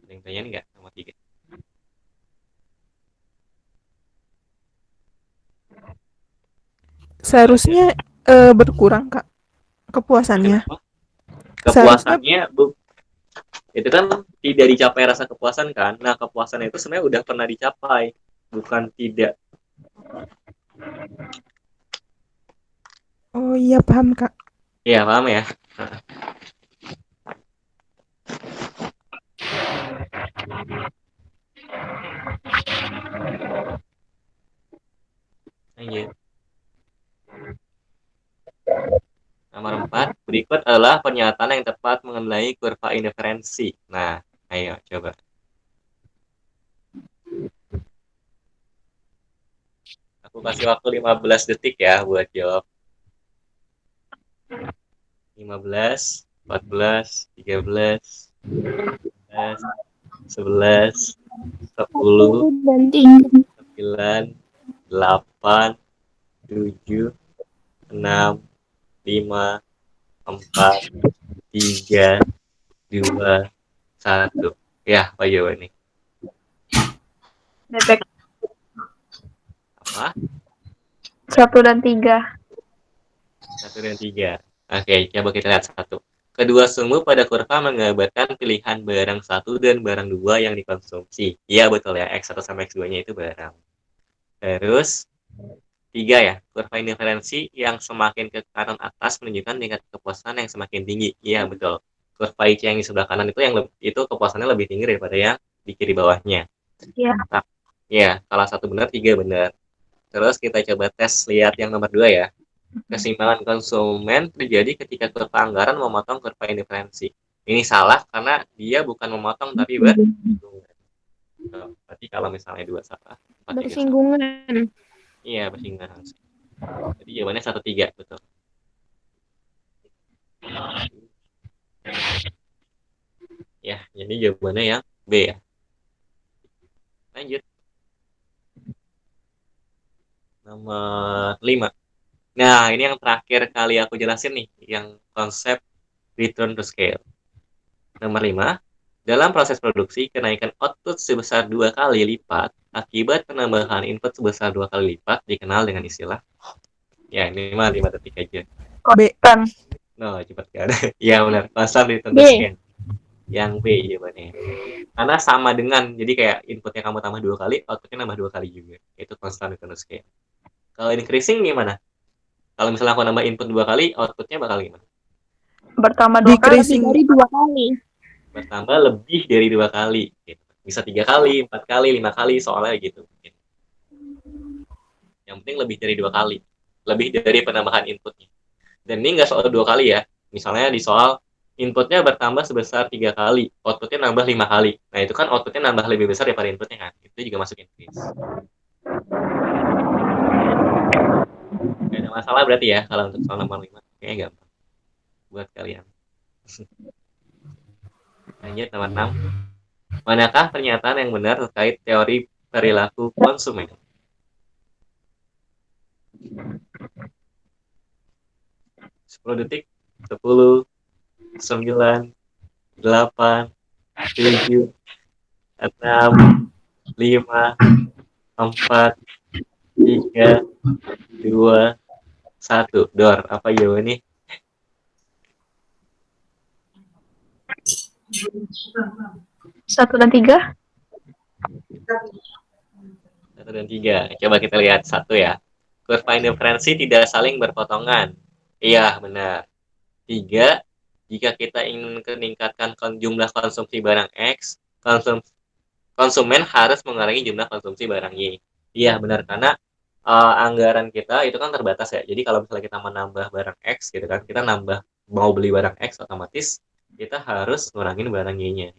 Ada yang tanya nggak nomor 3? Seharusnya berkurang Kak kepuasannya. Kenapa? Seharusnya Kepuasannya itu kan tidak dicapai rasa kepuasan kan. Nah, kepuasan itu sebenarnya udah pernah dicapai, bukan tidak. oh iya paham Kak. Iya, paham ya? Lanjut. Nomor 4, berikut adalah pernyataan yang tepat mengenai kurva indiferensi. Nah, ayo coba. Aku kasih waktu 15 detik ya buat jawab. 15, 14, 13, 11, 10, Dan 3. 9, 8, 7, 6, 5, 4, 3, 2, 1. Ya, apa jawabannya? Detek Apa? 1 dan 3. 1 dan 3. Oke, coba kita lihat 1. Kedua sumbu pada kurva menggambarkan pilihan barang 1 dan barang 2 yang dikonsumsi. Iya, betul ya. X1 sama X2-nya itu barang. Terus, 3 ya. Kurva indiferensi yang semakin ke kanan atas menunjukkan tingkat kepuasan yang semakin tinggi. Iya, betul. Kurva IC yang di sebelah kanan itu itu kepuasannya lebih tinggi daripada yang di kiri bawahnya. Iya. Ya, salah satu benar, 3 benar. Terus kita coba tes lihat yang nomor 2 ya. Keseimbangan konsumen terjadi ketika kurva anggaran memotong kurva indiferensi. Ini salah karena dia bukan memotong tapi bersinggungan. Berarti kalau misalnya 2 salah, 4 juga salah. Bersinggungan. Iya, bersinggungan langsung. Jadi jawabannya 1, 3, betul. Ya, jadi jawabannya yang B ya. Lanjut. Nomor 5. Nah, ini yang terakhir kali aku jelasin nih, yang konsep return to scale. Nomor 5, dalam proses produksi, kenaikan output sebesar 2 kali lipat akibat penambahan input sebesar 2 kali lipat dikenal dengan istilah, ya ini mah 5 detik aja. Konstan. No, cepat kan. Ya benar, konstan return B. to scale. Yang B jawabannya. Karena sama dengan, jadi kayak inputnya kamu tambah 2 kali, outputnya nambah 2 kali juga. Itu konstan return to scale. Kalau increasing gimana? Kalau misalnya aku nambah input 2 kali, outputnya bakal gimana? Bertambah 2 kali. Decreasing. Lebih dari 2 kali. Bertambah lebih dari 2 kali. Gitu. Bisa 3 kali, 4 kali, 5 kali, soalnya gitu. Yang penting lebih dari 2 kali. Lebih dari penambahan inputnya. Dan ini nggak soal 2 kali ya. Misalnya di soal inputnya bertambah sebesar 3 kali, outputnya nambah 5 kali. Nah, itu kan outputnya nambah lebih besar daripada inputnya kan. Itu juga masuk increase. Gak ada masalah berarti ya kalau untuk soal nomor 5. Kayaknya gampang buat kalian. Lanjut nomor 6. Manakah pernyataan yang benar terkait teori perilaku konsumen? Sepuluh detik. 10, 9, 8, 7, 6, 5, 4, 3, 2, 1. Dor, apa jawabannya? 1 dan 3. 1 dan 3. Coba kita lihat 1 ya. Kurva indiferensi tidak saling berpotongan. Iya, benar. 3, jika kita ingin meningkatkan jumlah konsumsi barang X, konsumen harus mengurangi jumlah konsumsi barang Y. Iya, benar. Karena anggaran kita itu kan terbatas ya. Jadi kalau misalnya kita menambah barang X gitu kan, kita nambah mau beli barang X, otomatis kita harus ngurangin barang Y-nya.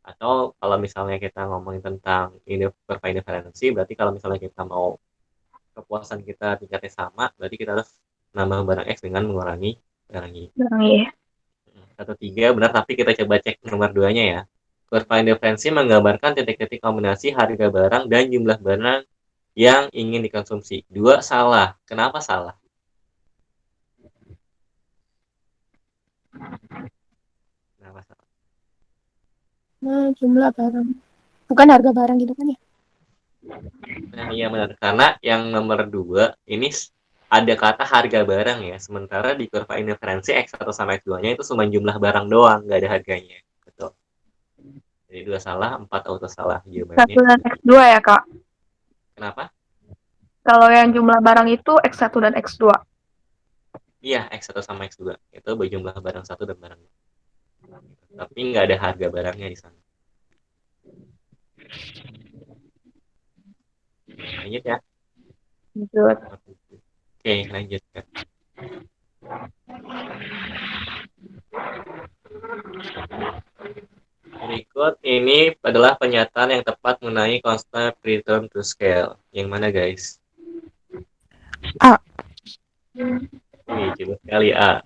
Atau kalau misalnya kita ngomongin tentang kurva indiferensi, berarti kalau misalnya kita mau kepuasan kita tingkatnya sama, berarti kita harus nambah barang X dengan mengurangi barang Y. Iya. 1, 3 benar, tapi kita coba cek nomor 2-nya ya. Kurva indiferensi menggambarkan titik-titik kombinasi harga barang dan jumlah barang yang ingin dikonsumsi. 2 salah. Kenapa salah? Kenapa salah? Nah, jumlah barang. Bukan harga barang gitu kan ya? Nah, iya benar. Karena yang nomor 2 ini ada kata harga barang ya. Sementara di kurva indiferensi X1 sama X2-nya itu cuma jumlah barang doang, nggak ada harganya. Betul. Jadi 2 salah, 4 auto salah jawabannya. 1 dan X2 ya, Kak? Kenapa? Kalau yang jumlah barang itu X1 dan X2. Iya, X1 sama X2. Itu berjumlah barang 1 dan barang 2. Tapi nggak ada harga barangnya di sana. Lanjut ya. Lanjut. Oke, lanjut ya. Berikut ini adalah pernyataan yang tepat mengenai konsep return to scale. Yang mana guys? A. Wih, coba sekali A.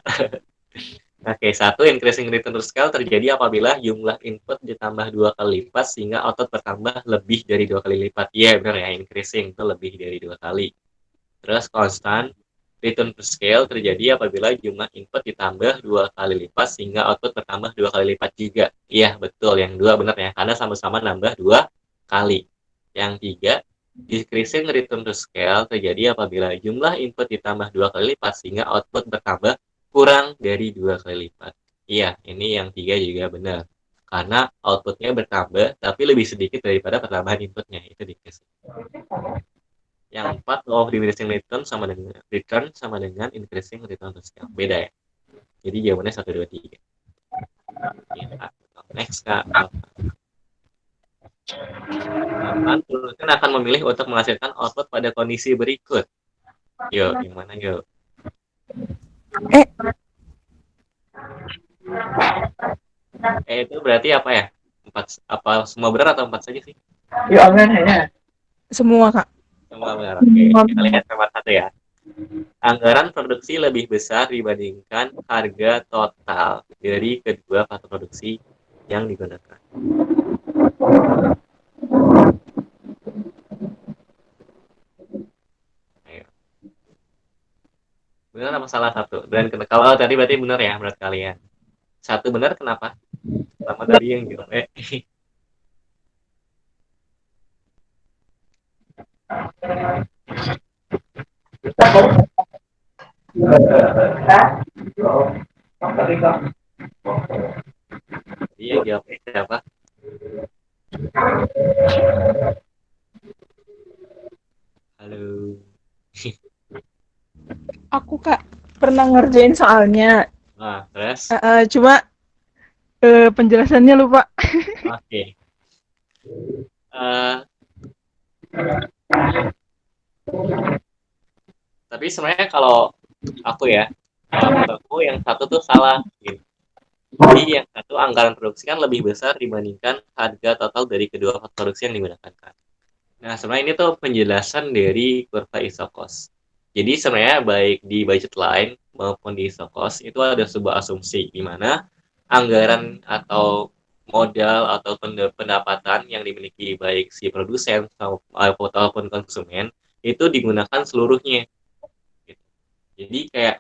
Oke, 1, increasing return to scale terjadi apabila jumlah input ditambah 2 kali lipat sehingga output bertambah lebih dari 2 kali lipat. Iya, benar ya, increasing itu lebih dari 2 kali. Terus constant return to scale terjadi apabila jumlah input ditambah 2 kali lipat sehingga output bertambah 2 kali lipat juga. Iya, betul. Yang 2 benar ya, karena sama-sama nambah 2 kali. Yang 3, decreasing return to scale terjadi apabila jumlah input ditambah 2 kali lipat sehingga output bertambah kurang dari 2 kali lipat. Iya, ini yang 3 juga benar. Karena outputnya bertambah, tapi lebih sedikit daripada pertambahan inputnya. Itu decreasing. Yang 4, law of diminishing return sama dengan increasing return to scale. Beda ya. Jadi jawabannya 1, 2, 3. Ya, next Kak. 8, produsen akan memilih untuk menghasilkan output pada kondisi berikut. Yuk, gimana yuk? Itu berarti apa ya? 4, apa semua benar atau 4 saja sih? Semua, Kak. Semua benar. Oke, kita lihat nomor 1 ya. Anggaran produksi lebih besar dibandingkan harga total dari kedua faktor produksi yang digunakan. Ayo. Benar apa salah 1? Dan kalau tadi berarti benar ya menurut kalian. 1 benar, kenapa? Sama tadi yang jawab. Jadi yang jawabnya siapa? Halo. Aku, Kak, pernah ngerjain soalnya. Nah, terus? Cuma penjelasannya lupa. Oke. Tapi sebenarnya kalau aku ya, menurutku yang 1 tuh salah gitu. Jadi yang 1, anggaran produksi kan lebih besar dibandingkan harga total dari kedua faktor produksi yang digunakan. Nah, sebenarnya ini tuh penjelasan dari kurva isokos. Jadi sebenarnya baik di budget line maupun di isokos itu ada sebuah asumsi di mana anggaran atau modal atau pendapatan yang dimiliki baik si produsen ataupun konsumen itu digunakan seluruhnya. Jadi kayak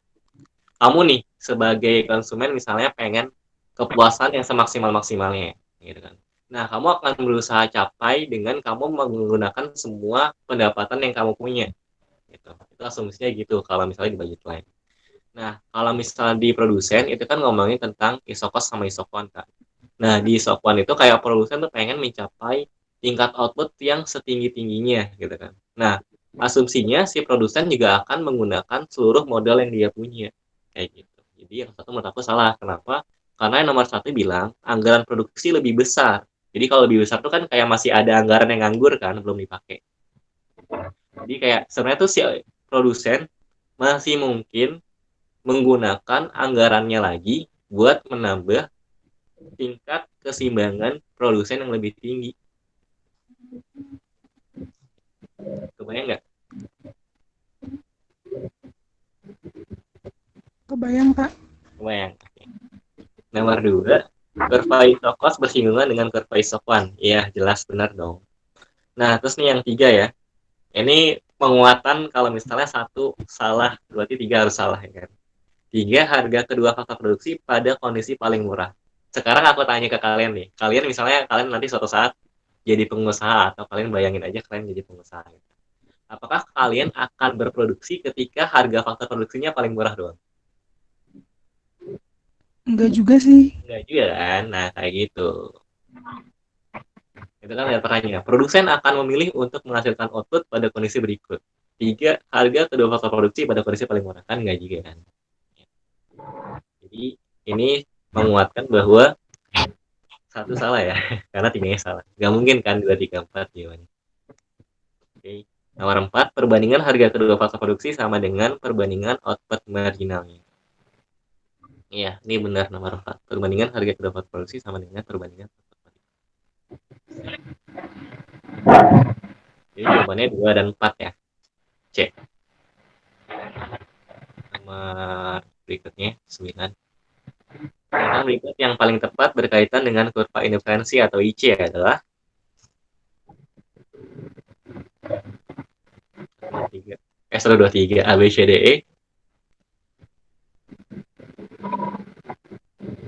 kamu nih sebagai konsumen misalnya pengen kepuasan yang semaksimal-maksimalnya gitu kan. Nah, kamu akan berusaha capai dengan kamu menggunakan semua pendapatan yang kamu punya. Gitu. Itu asumsinya gitu kalau misalnya di budget line. Nah, kalau misalnya di produsen itu kan ngomongin tentang isokos sama isokon kan. Nah, di isokon itu kayak produsen tuh pengen mencapai tingkat output yang setinggi-tingginya gitu kan. Nah, asumsinya si produsen juga akan menggunakan seluruh modal yang dia punya. Kayak gitu. Jadi yang 1 menurut aku salah. Kenapa? Karena yang nomor 1 bilang anggaran produksi lebih besar. Jadi kalau lebih besar tuh kan kayak masih ada anggaran yang nganggur kan, belum dipakai. Jadi kayak sebenarnya tuh si produsen masih mungkin menggunakan anggarannya lagi buat menambah tingkat keseimbangan produsen yang lebih tinggi. Kebayang nggak? Kebayang, Kak. Kebayang. Nomor 2, kurva isokos bersinggungan dengan kurva isokuan. Iya, jelas benar dong. Nah, terus nih yang 3 ya. Ini penguatan kalau misalnya 1 salah, berarti 3 harus salah ya kan. 3, harga kedua faktor produksi pada kondisi paling murah. Sekarang aku tanya ke kalian nih. Kalian misalnya kalian nanti suatu saat jadi pengusaha atau kalian bayangin aja kalian jadi pengusaha. Gitu. Apakah kalian akan berproduksi ketika harga faktor produksinya paling murah doang? Enggak juga sih. Enggak juga kan? Nah, kayak gitu. Itu kan lihat pertanyaan. Produsen akan memilih untuk menghasilkan output pada kondisi berikut. 3, harga kedua faktor produksi pada kondisi paling murah. Kan enggak juga kan? Jadi ini menguatkan bahwa 1 salah ya, karena 3-nya salah. Nggak mungkin kan 2, 3, 4 jawabannya. Oke. Nomor 4, perbandingan harga kedua faktor produksi sama dengan perbandingan output marginalnya. Iya, ini benar nomor 4. Perbandingan harga kedua faktor produksi sama dengan perbandingan output marginal. Jadi jawabannya 2 dan 4 ya. C. Nomor berikutnya 9. Yang berikut yang paling tepat berkaitan dengan kurva indiferensi atau IC adalah 1, 2, 3, A, B, C, D, E.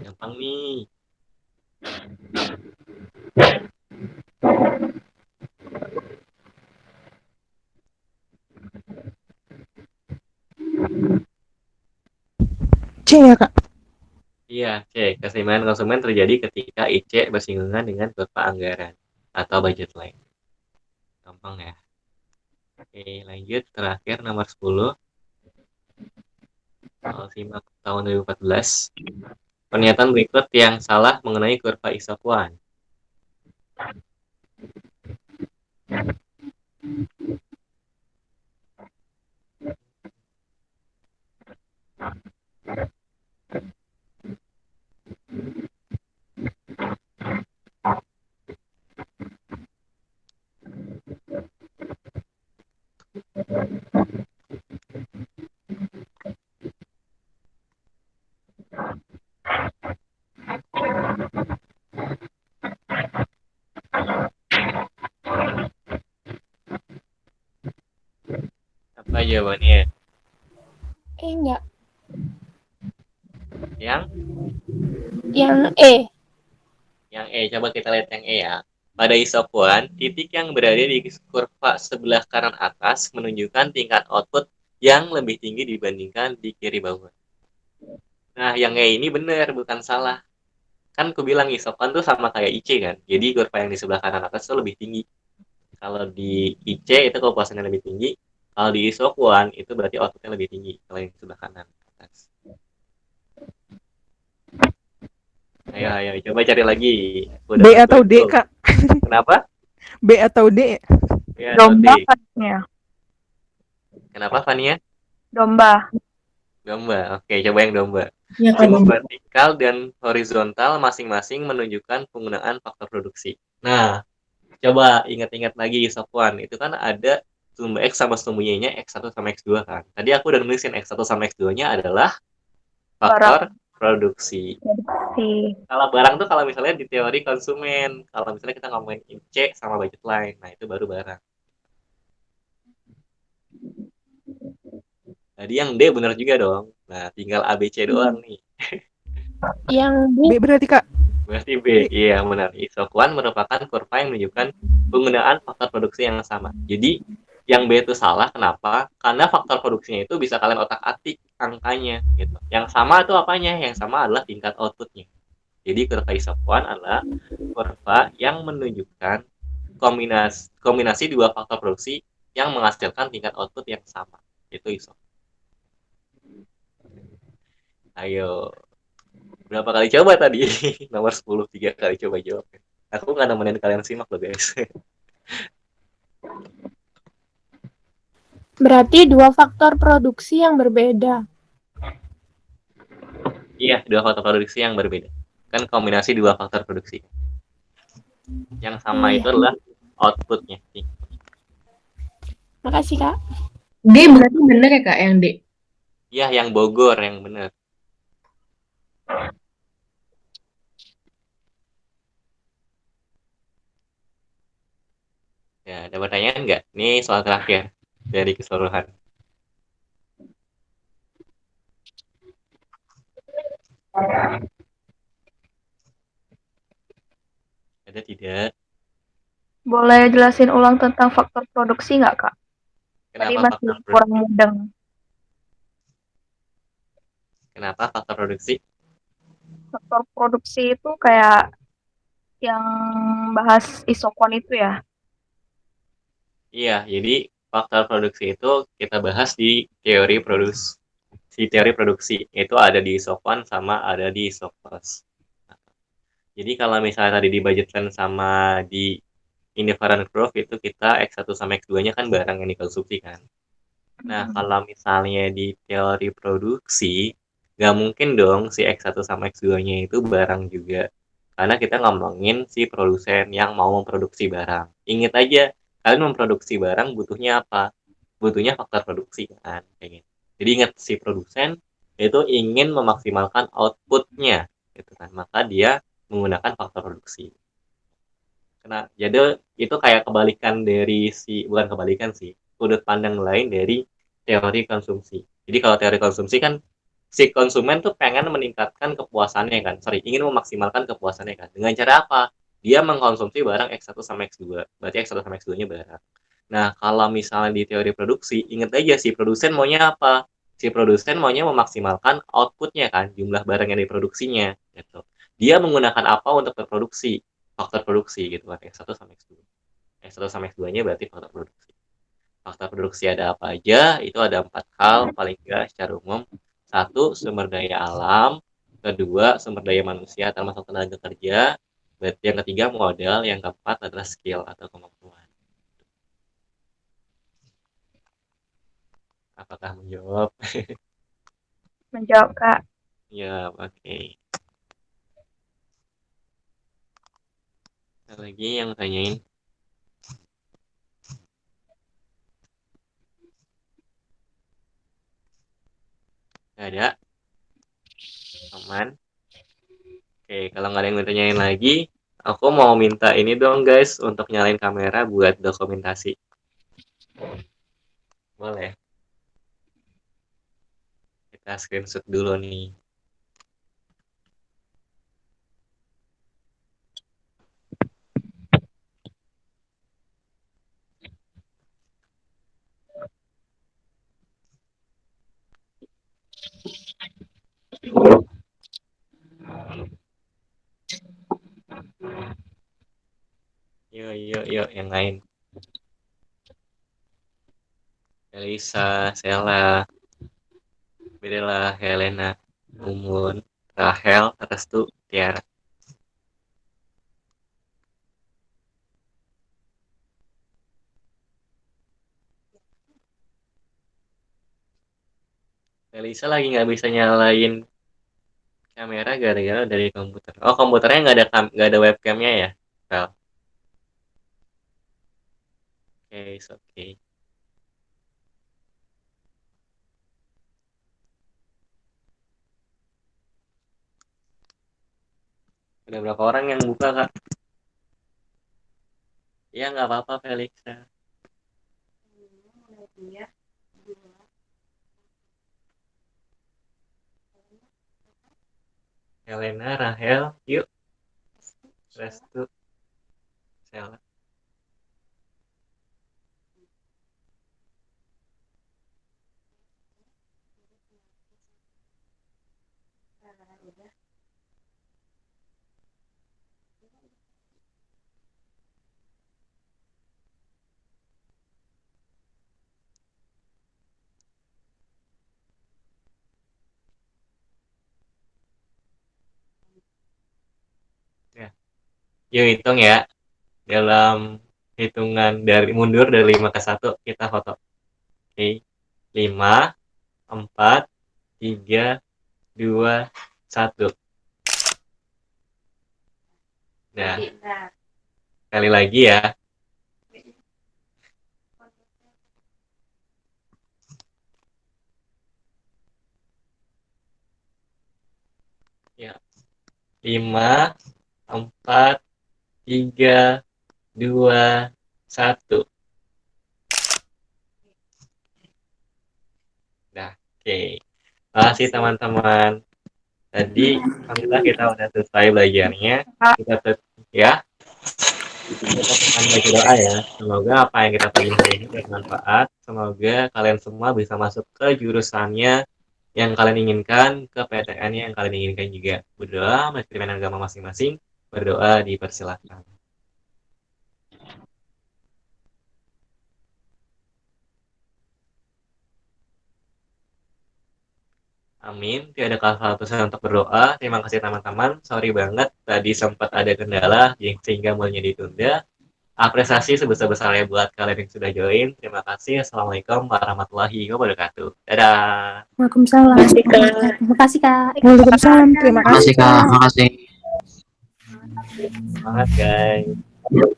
Gampang nih. C ya, Kak? Iya, C. Keseimbangan konsumen terjadi ketika IC bersinggungan dengan kurva anggaran atau budget line. Gampang ya. Oke, lanjut. Terakhir nomor 10. Soal SIMAK tahun 2014. Pernyataan berikut yang salah mengenai kurva isokuan. Apa jawabannya? Enggak. Yang E. Yang E. Coba kita lihat yang E ya. Pada isokuan, titik yang berada di kurva sebelah kanan atas menunjukkan tingkat output yang lebih tinggi dibandingkan di kiri bawah. Nah, yang E ini benar, bukan salah. Kan aku bilang isokuan tuh sama kayak IC kan. Jadi kurva yang di sebelah kanan atas itu lebih tinggi. Kalau di IC itu kepuasannya lebih tinggi. Kalau di isokuan itu berarti outputnya lebih tinggi. Kalau yang di sebelah kanan atas. Ayo, coba cari lagi. B atau D, Kak? Kenapa? B atau D? B atau D? Domba katanya. Kenapa, Fania? Domba. Domba. Oke, coba yang domba. Ya, Jumlah vertikal dan horizontal masing-masing menunjukkan penggunaan faktor produksi. Nah, coba ingat-ingat lagi isokuan. Itu kan ada sumbu X sama sumbu Y-nya X1 sama X2 kan. Tadi aku udah nulisin X1 sama X2-nya adalah faktor produksi. Kalau barang tuh kalau misalnya di teori konsumen, kalau misalnya kita ngomongin C sama budget line, nah itu baru barang. Tadi yang D benar juga dong. Nah, tinggal A, B, C doang nih. Yang B berarti, Kak? Berarti B. Iya, benar. Isokuan merupakan kurva yang menunjukkan penggunaan faktor produksi yang sama. Jadi, yang B itu salah. Kenapa? Karena faktor produksinya itu bisa kalian otak-atik angkanya. Gitu. Yang sama itu apanya? Yang sama adalah tingkat outputnya. Jadi, kurva isokuan adalah kurva yang menunjukkan kombinasi dua faktor produksi yang menghasilkan tingkat output yang sama. Itu isokuan. Ayo. Berapa kali coba tadi? Nomor 10, 3 kali coba jawab. Aku nggak nemenin kalian simak loh guys. berarti 2 faktor produksi yang berbeda. Iya, dua faktor produksi yang berbeda. Kan kombinasi dua faktor produksi. Yang sama Iya. itu adalah outputnya. Makasih, Kak. D berarti bener ya Kak yang D? Iya, yang Bogor yang benar. Ya, ada pertanyaan nggak? Ini soal terakhir dari keseluruhan. Ada tidak? Boleh jelasin ulang tentang faktor produksi nggak, Kak? Tadi Kenapa masih faktor produksi? kurang mudeng. Kenapa faktor produksi? Faktor produksi itu kayak yang bahas isokon itu ya. Iya, jadi faktor produksi itu kita bahas di teori produksi. Si teori produksi itu ada di isokon sama ada di isokos. Jadi kalau misalnya tadi di budget plan sama di indifferent growth itu kita X1 sama X2-nya kan barang yang dikonsumsi kan. Nah, kalau misalnya di teori produksi, nggak mungkin dong si X1 sama X2-nya itu barang juga. Karena kita ngomongin si produsen yang mau memproduksi barang. Ingat aja, kalian memproduksi barang butuhnya apa? Butuhnya faktor produksi kan. Kayak gitu. Jadi ingat si produsen itu ingin memaksimalkan outputnya. Gitu kan. Maka dia menggunakan faktor produksi. Karena jadi itu kayak kebalikan dari bukan kebalikan sih, sudut pandang lain dari teori konsumsi. Jadi kalau teori konsumsi kan si konsumen tuh pengen meningkatkan kepuasannya kan, ingin memaksimalkan kepuasannya kan. Dengan cara apa? Dia mengkonsumsi barang X1 sama X2, berarti X1 sama X2-nya barang. Nah, kalau misalnya di teori produksi, ingat aja si produsen maunya apa? Si produsen maunya memaksimalkan outputnya kan, jumlah barang yang diproduksinya gitu. Dia menggunakan apa untuk berproduksi? Faktor produksi gitu kan, X1 sama X2. X1 sama X2-nya berarti faktor produksi. Faktor produksi ada apa aja? Itu ada 4 hal paling enggak secara umum. Satu, sumber daya alam. Kedua, sumber daya manusia termasuk tenaga kerja. Berarti yang ketiga modal, yang keempat adalah skill atau kemampuan. Apakah menjawab? Menjawab, Kak. Ya, oke. Ada lagi yang tanyain? Nggak ada? Aman? Oke, kalau nggak ada yang mau tanyain lagi, aku mau minta ini dong guys, untuk nyalain kamera buat dokumentasi. Boleh? Kita screenshot dulu nih. Yuk, yuk, yuk, yang lain. Elisa, Sela, Bella, Helena, Umun, Rahel, Restu, Tiara. Elisa lagi nggak bisa nyalain kamera gara-gara dari komputer. Oh, komputernya nggak ada webcamnya ya? Well, okay, it's okay. Ada berapa orang yang buka, Kak? Ya, nggak apa-apa, Felix. Helena, Rahel, yuk. Restu, Sela. Ya. Yuk hitung ya. Dalam hitungan dari mundur dari 5 ke 1 kita foto. Oke. 5, 4, 3, 2, 1. Nah, sekali lagi ya. Ya. 5, 4, 3, 2, 1. Nah, oke. Makasih teman-teman. Tadi alhamdulillah kita udah selesai belajarnya. Kita ya. Kita tekan baca doa ya. Semoga apa yang kita pelajari hari ini bermanfaat. Semoga kalian semua bisa masuk ke jurusannya yang kalian inginkan, ke PTN yang kalian inginkan juga. Berdoa, mengirim agama masing-masing. Berdoa dipersilakan. Amin. Tiada kata saya untuk berdoa. Terima kasih teman-teman. Sorry banget tadi sempat ada kendala sehingga mulanya ditunda. Apresiasi sebesar-besarnya buat kalian yang sudah join. Terima kasih. Assalamualaikum warahmatullahi wabarakatuh. Dadah. Waalaikumsalam. Terima kasih Kak. Waalaikumsalam. Terima kasih Makasih Kak, makasih. Semangat guys.